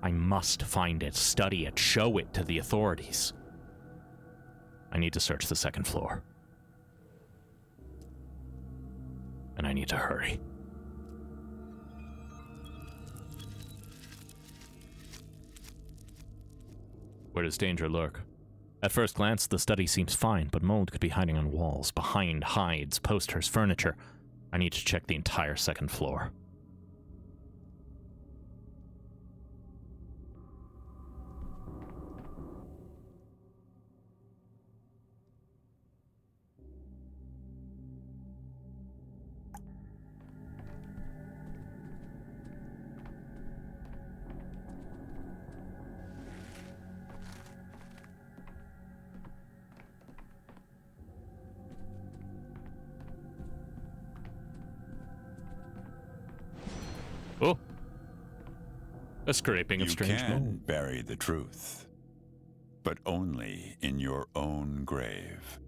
I must find it, study it, show it to the authorities. I need to search the second floor. And I need to hurry. Where does danger lurk? At first glance, the study seems fine, but mold could be hiding on walls, behind hides, posters, furniture. I need to check the entire second floor. Oh, a scraping of strange You can mold. bury the truth, but only in your own grave.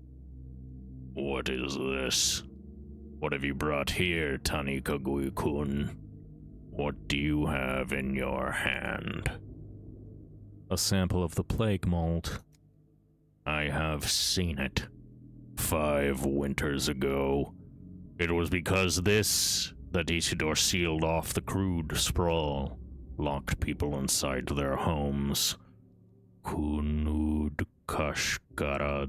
What is this? What have you brought here, Tanikagui-kun? What do you have in your hand? A sample of the plague mold. I have seen it. 5 winters ago. It was because this that Isidore sealed off the crude sprawl, locked people inside their homes. Kunud Kashkaraldaba.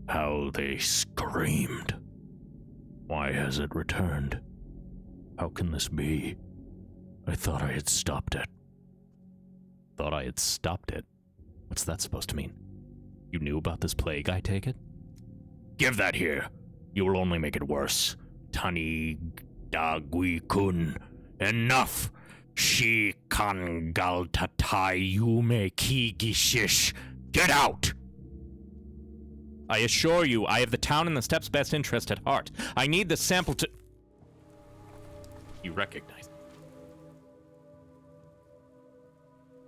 How they screamed. Why has it returned? How can this be? I thought I had stopped it. Thought I had stopped it? What's that supposed to mean? You knew about this plague, I take it? Give that here. You will only make it worse. Tani Dagui-kun. Enough! Shi kangal tatai yume kigishish. Get out! I assure you, I have the town and the step's best interest at heart. I need the sample to... You recognize it.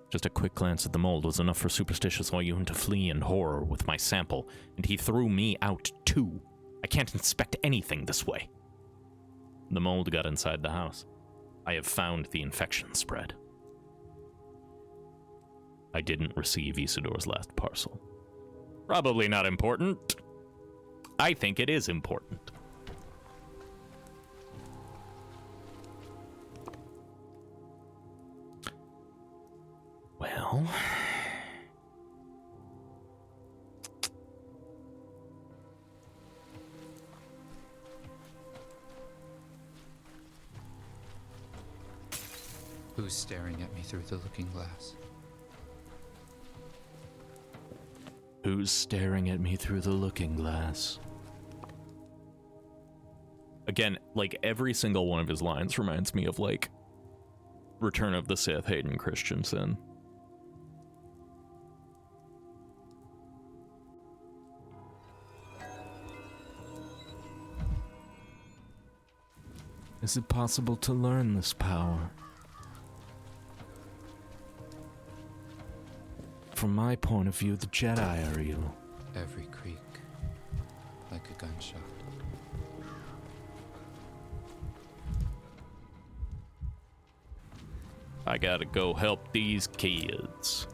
Just a quick glance at the mold was enough for superstitious Oyun to flee in horror with my sample, and he threw me out too. I can't inspect anything this way. The mold got inside the house. I have found the infection spread. I didn't receive Isidore's last parcel. Probably not important. I think it is important. Well... Who's staring at me through the looking glass? Who's staring at me through the looking glass? Again, like, every single one of his lines reminds me of, like, Return of the Sith, Hayden Christensen. Is it possible to learn this power? From my point of view, the Jedi are evil. Every creak, like a gunshot. I gotta go help these kids.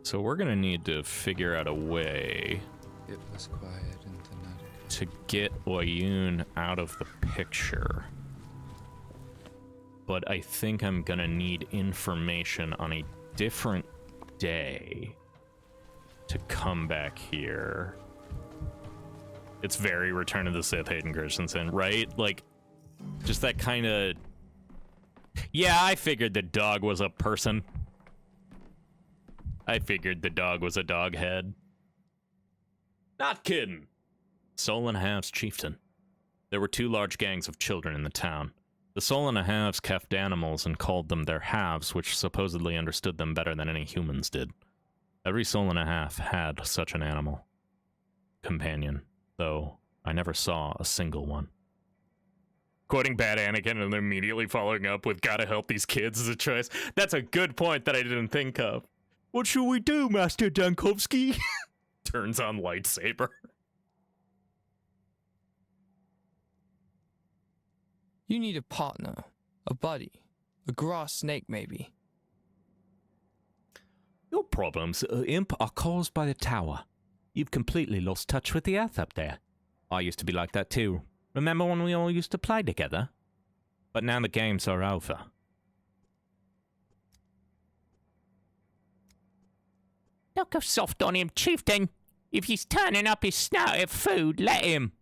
So we're gonna need to figure out a way It was quiet in the night. to get Oyun out of the picture. But I think I'm gonna need information on a different day to come back here It's very Return of the Sith Hayden Christensen, right? Like, just that kind of... Yeah, I figured the dog was a person. I figured the dog was a dog head. Not kidding. Soul and a Half's chieftain. There were 2 large gangs of children in the town. The Soul and a Halves kept animals and called them their halves, which supposedly understood them better than any humans did. Every Soul and a Half had such an animal companion, though I never saw a single one. Quoting Bad Anakin and then immediately following up with "gotta help these kids" as a choice. That's a good point that I didn't think of. What should we do, Master Dankovsky? Turns on lightsaber. You need a partner, a buddy, a grass snake maybe. Your problems, Imp, are caused by the tower. You've completely lost touch with the Earth up there. I used to be like that too. Remember when we all used to play together? But now the games are over. Don't go soft on him, chieftain. If he's turning up his snout at food, let him.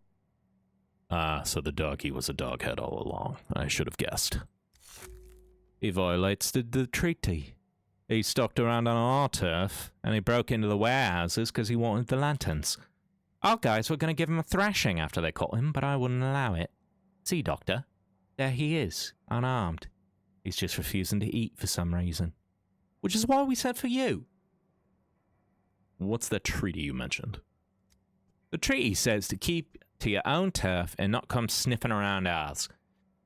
Ah, so the doggy was a doghead all along. I should have guessed. He violates the treaty. He stalked around on our turf, and he broke into the warehouses because he wanted the lanterns. Our guys were going to give him a thrashing after they caught him, but I wouldn't allow it. See, Doctor? There he is, unarmed. He's just refusing to eat for some reason. Which is why we sent for you. What's that treaty you mentioned? The treaty says to keep to your own turf and not come sniffing around ours.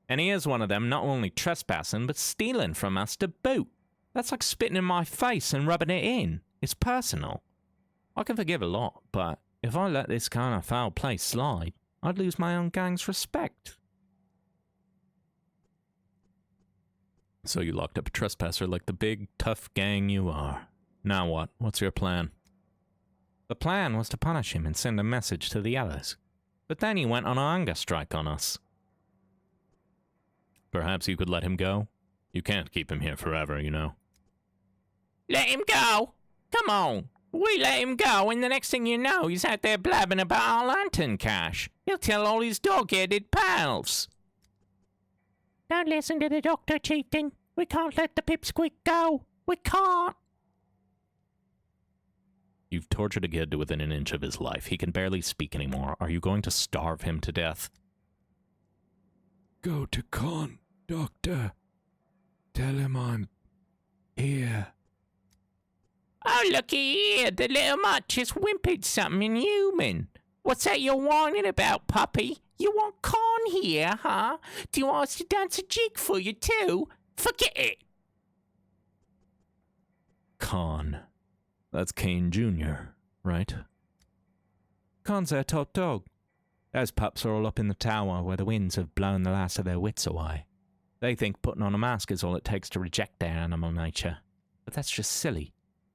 And here's one of them not only trespassing, but stealing from us to boot. That's like spitting in my face and rubbing it in. It's personal. I can forgive a lot, but if I let this kind of foul play slide, I'd lose my own gang's respect. So you locked up a trespasser like the big, tough gang you are. Now what? What's your plan? The plan was to punish him and send a message to the others. But then he went on a hunger strike on us. Perhaps you could let him go? You can't keep him here forever, you know. Let him go? Come on. We let him go, and the next thing you know, he's out there blabbing about our lantern cache. He'll tell all his dog-headed pals. Don't listen to the doctor, chieftain. We can't let the pipsqueak go. We can't. You've tortured a kid to within an inch of his life. He can barely speak anymore. Are you going to starve him to death? Go to Khan, Doctor. Tell him I'm here. Oh, looky here. The little mutt just whimpered something inhuman. What's that you're whining about, puppy? You want Khan here, huh? Do you want us to dance a jig for you, too? Forget it. Khan. That's Kane Jr., right? Khan's their top dog. Those pups are all up in the tower where the winds have blown the last of their wits away. They think putting on a mask is all it takes to reject their animal nature. But that's just silly.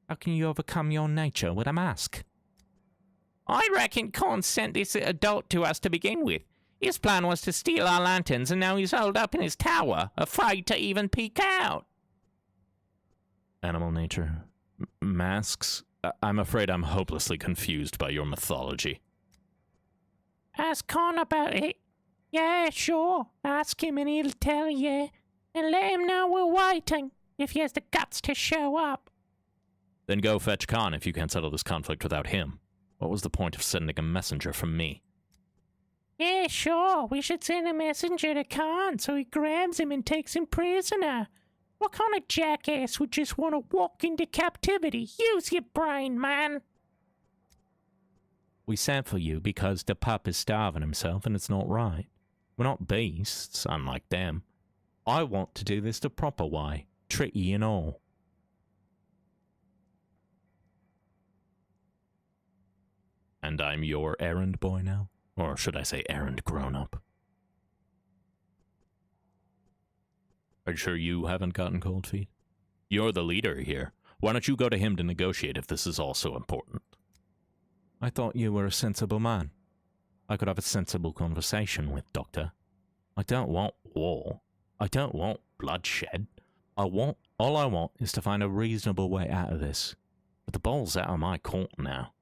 How can you overcome your nature with a mask? I reckon Khan sent this adult to us to begin with. His plan was to steal our lanterns, and now he's holed up in his tower, afraid to even peek out. Animal nature. Masks? I'm afraid I'm hopelessly confused by your mythology. Ask Khan about it. Yeah, sure. Ask him and he'll tell you. And let him know we're waiting, if he has the guts to show up. Then go fetch Khan if you can't settle this conflict without him. What was the point of sending a messenger from me? Yeah, sure. We should send a messenger to Khan so he grabs him and takes him prisoner. What kind of jackass would just want to walk into captivity? Use your brain, man. We sent for you because the pup is starving himself and it's not right. We're not beasts, unlike them. I want to do this the proper way, treaty and all. And I'm your errand boy now? Or should I say errand grown-up? Are you sure you haven't gotten cold feet? You're the leader here. Why don't you go to him to negotiate if this is all so important? I thought you were a sensible man. I could have a sensible conversation with, Doctor. I don't want war. I don't want bloodshed. All I want is to find a reasonable way out of this. But the ball's out of my court now.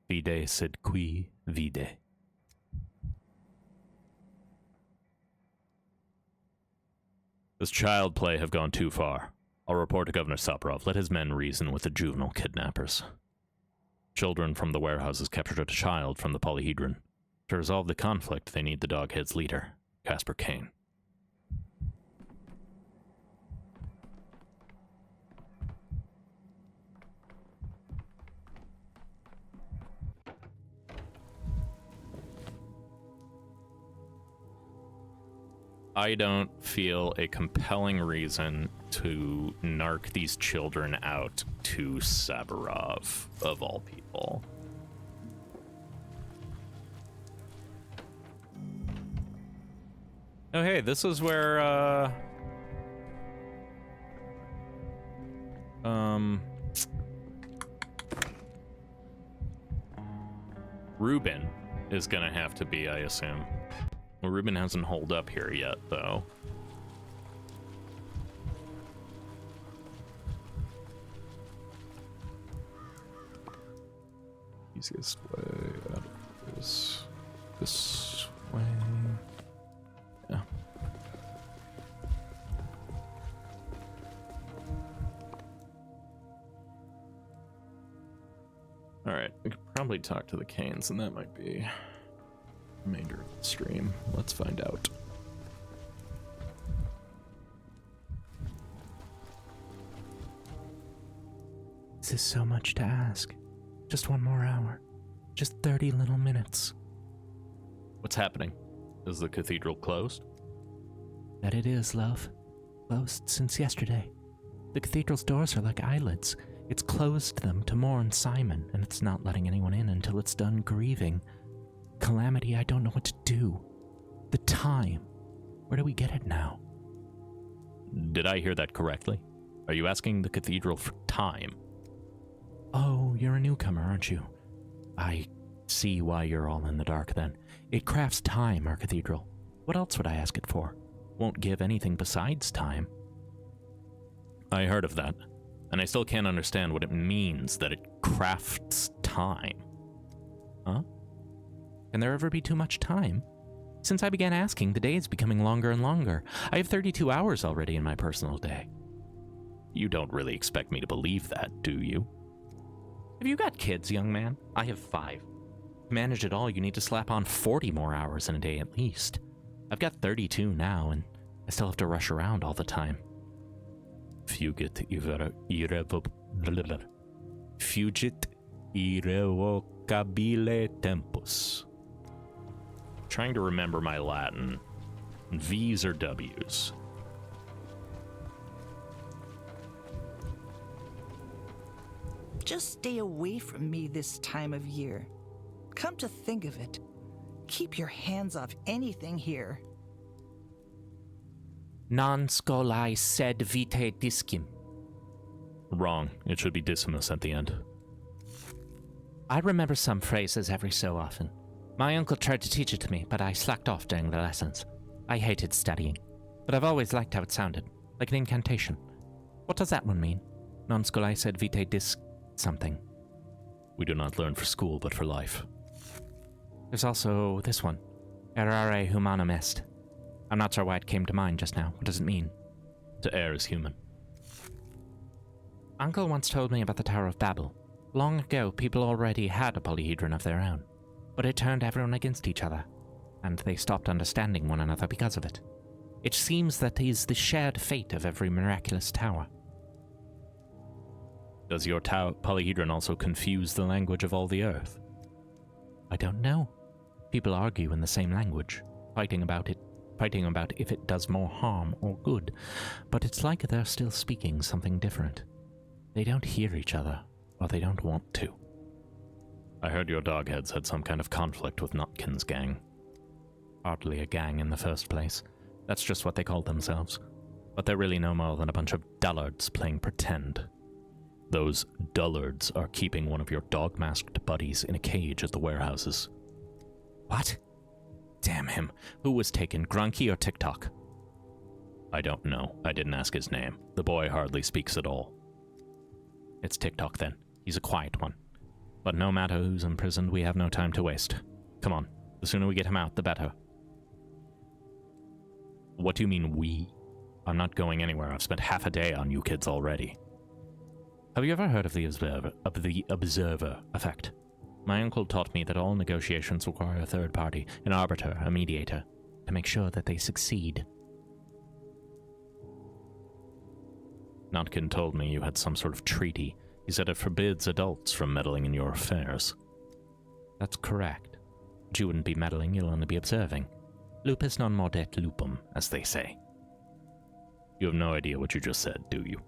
Fide sed qui Vide. This child play have gone too far. I'll report to Governor Saprov. Let his men reason with the juvenile kidnappers. Children from the warehouses captured a child from the Polyhedron. To resolve the conflict, they need the Doghead's leader, Casper Kane. I don't feel a compelling reason to narc these children out to Saburov, of all people. Oh, hey, this is where, Ruben is gonna have to be, I assume. Well, Ruben hasn't holed up here yet, though. Easiest way out of this way. Yeah. Alright, we could probably talk to the Canes, and that might be the remainder of the stream. Let's find out. Is this so much to ask? Just one more hour. Just 30 little minutes. What's happening? Is the cathedral closed? That it is, love. Closed since yesterday. The cathedral's doors are like eyelids. It's closed them to mourn Simon, and it's not letting anyone in until it's done grieving. Calamity, I don't know what to do. The time. Where do we get it now? Did I hear that correctly? Are you asking the cathedral for time? Oh, you're a newcomer, aren't you? I see why you're all in the dark then. It crafts time, our cathedral. What else would I ask it for? Won't give anything besides time. I heard of that, and I still can't understand what it means that it crafts time. Huh? Can there ever be too much time? Since I began asking, the day is becoming longer and longer. I have 32 hours already in my personal day. You don't really expect me to believe that, do you? Have you got kids, young man? I have 5. To manage it all, you need to slap on 40 more hours in a day at least. I've got 32 now, and I still have to rush around all the time. Fugit irrevocabile tempus. Trying to remember my Latin. V's or W's? Just stay away from me this time of year. Come to think of it, keep your hands off anything here. Non scolae sed vitae discim. Wrong. It should be Decimus at the end. I remember some phrases every so often. My uncle tried to teach it to me, but I slacked off during the lessons. I hated studying, but I've always liked how it sounded, like an incantation. What does that one mean? Non scolae sed vitae disc something. We do not learn for school, but for life. There's also this one. Errare humanum est. I'm not sure why it came to mind just now. What does it mean? To err is human. Uncle once told me about the Tower of Babel. Long ago, people already had a polyhedron of their own, but it turned everyone against each other, and they stopped understanding one another because of it. It seems that is the shared fate of every miraculous tower. Does your polyhedron also confuse the language of all the earth? I don't know. People argue in the same language, fighting about if it does more harm or good, but it's like they're still speaking something different. They don't hear each other, or they don't want to. I heard your dogheads had some kind of conflict with Nutkin's gang. Hardly a gang in the first place. That's just what they called themselves. But they're really no more than a bunch of dullards playing pretend. Those dullards are keeping one of your dog-masked buddies in a cage at the warehouses. What? Damn him. Who was taken, Grunky or TikTok? I don't know. I didn't ask his name. The boy hardly speaks at all. It's TikTok then. He's a quiet one. But no matter who's imprisoned, we have no time to waste. Come on. The sooner we get him out, the better. What do you mean, we? I'm not going anywhere. I've spent half a day on you kids already. Have you ever heard of the observer effect? My uncle taught me that all negotiations require a third party, an arbiter, a mediator, to make sure that they succeed. Notkin told me you had some sort of treaty. He said it forbids adults from meddling in your affairs. That's correct. But you wouldn't be meddling, you'll only be observing. Lupus non mordet lupum, as they say. You have no idea what you just said, do you?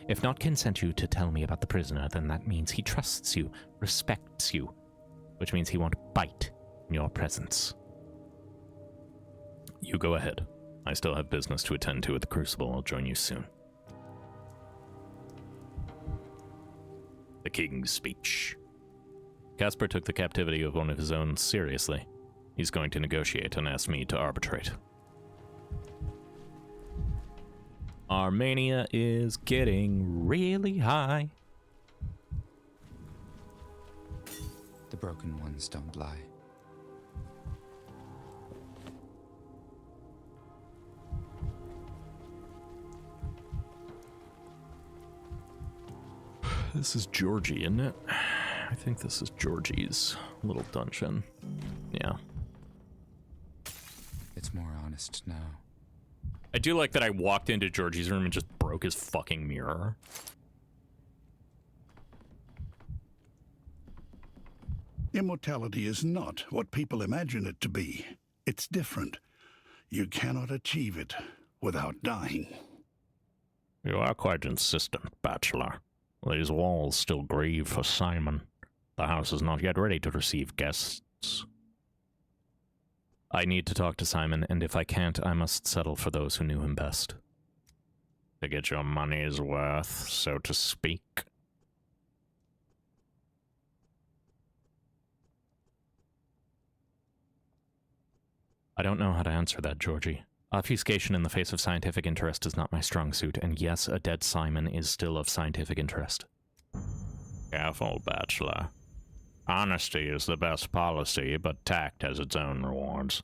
If Notkin sent you to tell me about the prisoner, then that means he trusts you, respects you, which means he won't bite in your presence. You go ahead. I still have business to attend to at the Crucible. I'll join you soon. The King's Speech. Caspar took the captivity of one of his own seriously. He's going to negotiate and ask me to arbitrate. Our mania is getting really high. The broken ones don't lie. This is Georgie, isn't it? I think this is Georgie's little dungeon. Yeah. It's more honest now. I do like that I walked into Georgie's room and just broke his fucking mirror. Immortality is not what people imagine it to be. It's different. You cannot achieve it without dying. You are quite insistent, Bachelor. These walls still grieve for Simon. The house is not yet ready to receive guests. I need to talk to Simon, and if I can't, I must settle for those who knew him best. To get your money's worth, so to speak. I don't know how to answer that, Georgie. Obfuscation in the face of scientific interest is not my strong suit, and yes, a dead Simon is still of scientific interest. Careful, Bachelor. Honesty is the best policy, but tact has its own rewards.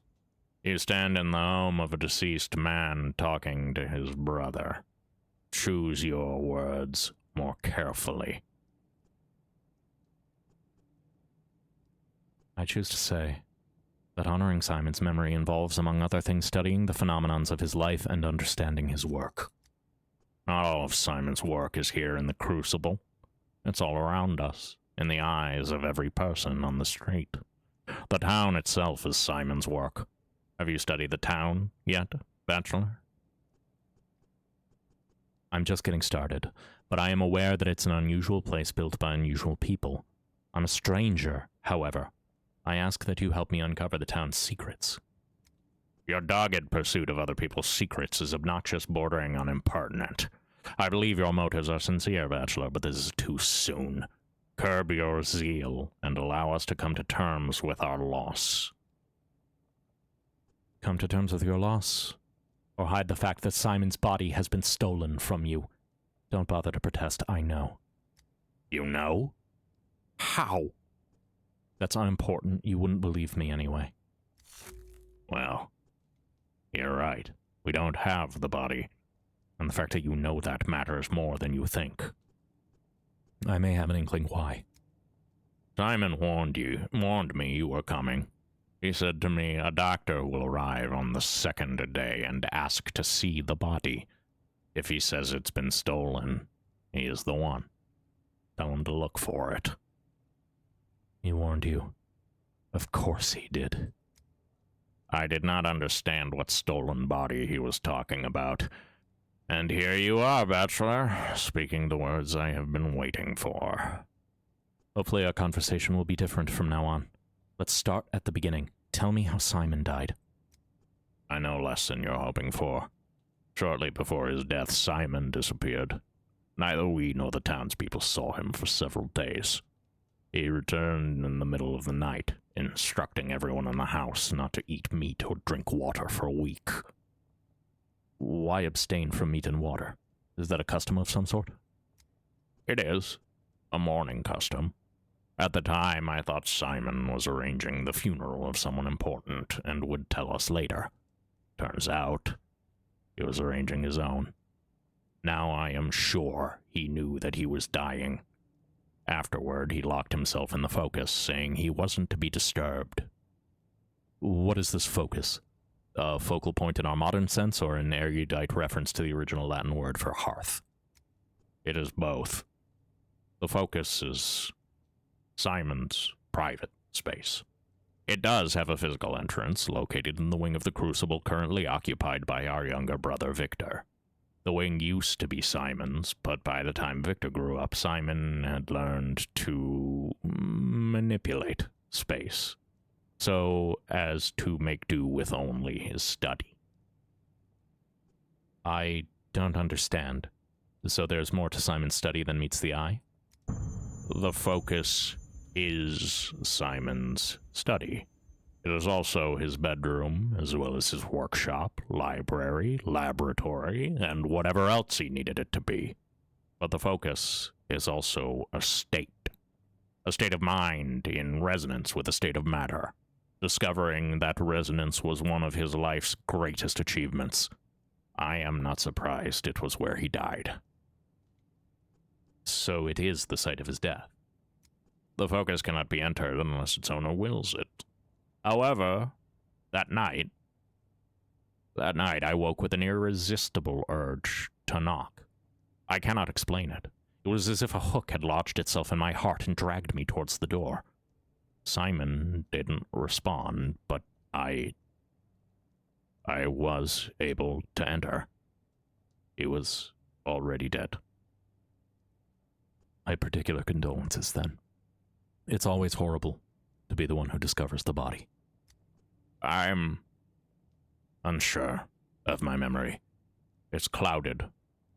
You stand in the home of a deceased man talking to his brother. Choose your words more carefully. I choose to say that honoring Simon's memory involves, among other things, studying the phenomenons of his life and understanding his work. Not all of Simon's work is here in the Crucible. It's all around us, in the eyes of every person on the street. The town itself is Simon's work. Have you studied the town yet, Bachelor? I'm just getting started, but I am aware that it's an unusual place built by unusual people. I'm a stranger, however. I ask that you help me uncover the town's secrets. Your dogged pursuit of other people's secrets is obnoxious, bordering on impertinent. I believe your motives are sincere, Bachelor, but this is too soon. Curb your zeal and allow us to come to terms with our loss. Come to terms with your loss? Or hide the fact that Simon's body has been stolen from you? Don't bother to protest, I know. You know? How? That's unimportant. You wouldn't believe me anyway. Well, you're right. We don't have the body. And the fact that you know that matters more than you think. I may have an inkling why. Simon warned me you were coming. He said to me, a doctor will arrive on the second day and ask to see the body. If he says it's been stolen, he is the one. Tell him to look for it. He warned you. Of course he did. I did not understand what stolen body he was talking about. And here you are, Bachelor, speaking the words I have been waiting for. Hopefully our conversation will be different from now on. Let's start at the beginning. Tell me how Simon died. I know less than you're hoping for. Shortly before his death, Simon disappeared. Neither we nor the townspeople saw him for several days. He returned in the middle of the night, instructing everyone in the house not to eat meat or drink water for a week. Why abstain from meat and water? Is that a custom of some sort? It is. A mourning custom. At the time, I thought Simon was arranging the funeral of someone important and would tell us later. Turns out, he was arranging his own. Now I am sure he knew that he was dying. Afterward, he locked himself in the focus, saying he wasn't to be disturbed. What is this focus? A focal point in our modern sense, or an erudite reference to the original Latin word for hearth? It is both. The focus is Simon's private space. It does have a physical entrance, located in the wing of the Crucible currently occupied by our younger brother Victor. The wing used to be Simon's, but by the time Victor grew up, Simon had learned to manipulate space, so as to make do with only his study. I don't understand. So there's more to Simon's study than meets the eye? The focus is Simon's study. It is also his bedroom, as well as his workshop, library, laboratory, and whatever else he needed it to be. But the focus is also a state of mind in resonance with a state of matter. Discovering that resonance was one of his life's greatest achievements. I am not surprised it was where he died. So it is the site of his death. The focus cannot be entered unless its owner wills it. However, that night I woke with an irresistible urge to knock. I cannot explain it. It was as if a hook had lodged itself in my heart and dragged me towards the door. Simon didn't respond, but I was able to enter. He was already dead. My particular condolences, then. It's always horrible to be the one who discovers the body. I'm unsure of my memory. It's clouded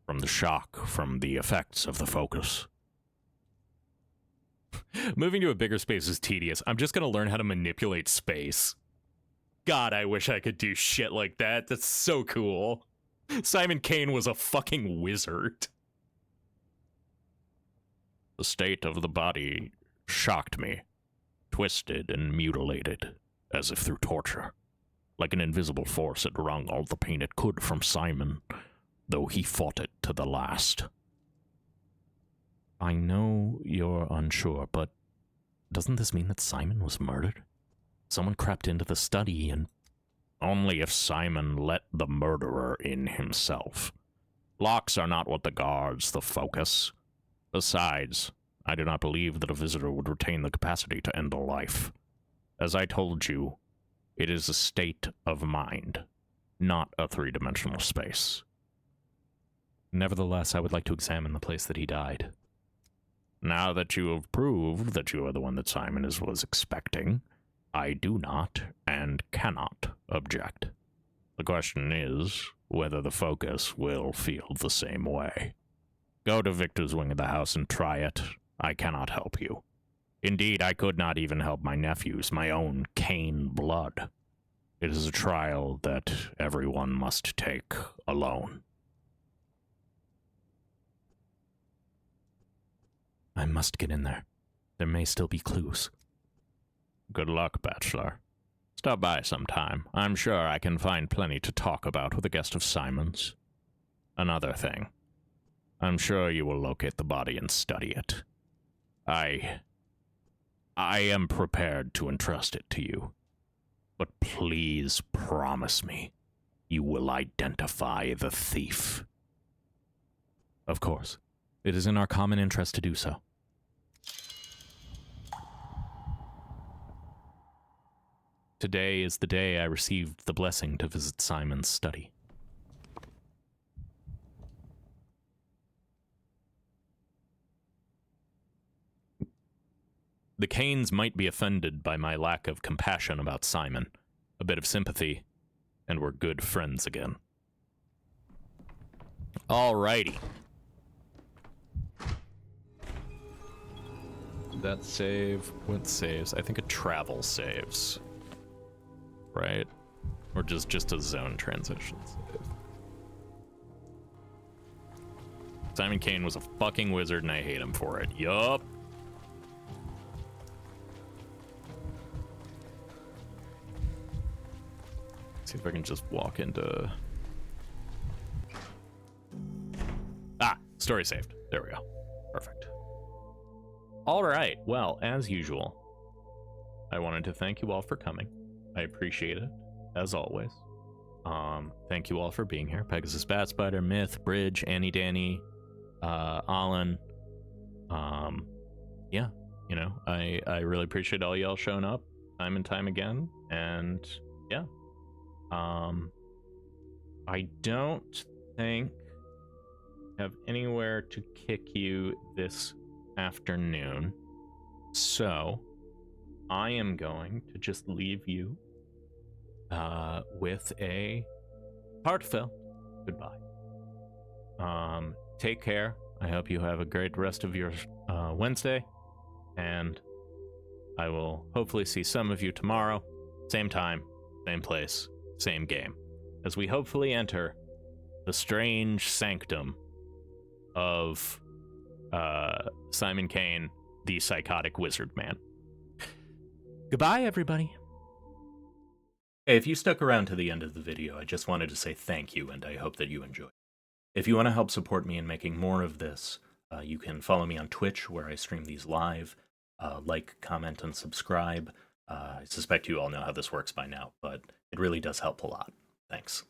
from the shock, from the effects of the focus. Moving to a bigger space is tedious. I'm just gonna learn how to manipulate space. God, I wish I could do shit like that. That's so cool. Simon Kane was a fucking wizard. The state of the body shocked me, twisted and mutilated, as if through torture. Like an invisible force, it wrung all the pain it could from Simon, though he fought it to the last. I know you're unsure, but doesn't this mean that Simon was murdered? Someone crept into the study and... Only if Simon let the murderer in himself. Locks are not what the guards the focus. Besides, I do not believe that a visitor would retain the capacity to end a life. As I told you, it is a state of mind, not a three-dimensional space. Nevertheless, I would like to examine the place that he died. Now that you have proved that you are the one that Simon was expecting, I do not and cannot object. The question is whether the focus will feel the same way. Go to Victor's wing of the house and try it. I cannot help you. Indeed, I could not even help my nephews, my own Kane blood. It is a trial that everyone must take alone. I must get in there. There may still be clues. Good luck, Bachelor. Stop by sometime. I'm sure I can find plenty to talk about with a guest of Simon's. Another thing. I'm sure you will locate the body and study it. I am prepared to entrust it to you. But please promise me you will identify the thief. Of course. It is in our common interest to do so. Today is the day I received the blessing to visit Simon's study. The Kanes might be offended by my lack of compassion about Simon, a bit of sympathy, and we're good friends again. Alrighty. That save, what saves? I think a travel saves. Right? Or just a zone transition save. Simon Kane was a fucking wizard and I hate him for it. Yup. see if I can just walk into... Story saved. There we go. Perfect. All right. Well, as usual, I wanted to thank you all for coming. I appreciate it, as always. Thank you all for being here. Pegasus Bat Spider, Myth, Bridge, Annie Danny, Alan. Yeah, you know, I really appreciate all y'all showing up time and time again. And yeah. I don't think I have anywhere to kick you this afternoon. So I am going to just leave you with a heartfelt goodbye. Take care. I hope you have a great rest of your Wednesday, and I will hopefully see some of you tomorrow, same time, same place, same game, as we hopefully enter the strange sanctum of Simon Kane, the psychotic wizard man. Goodbye, everybody. Hey, if you stuck around to the end of the video, I just wanted to say thank you, and I hope that you enjoyed. If you want to help support me in making more of this, you can follow me on Twitch, where I stream these live. Like, comment, and subscribe. I suspect you all know how this works by now, but it really does help a lot. Thanks.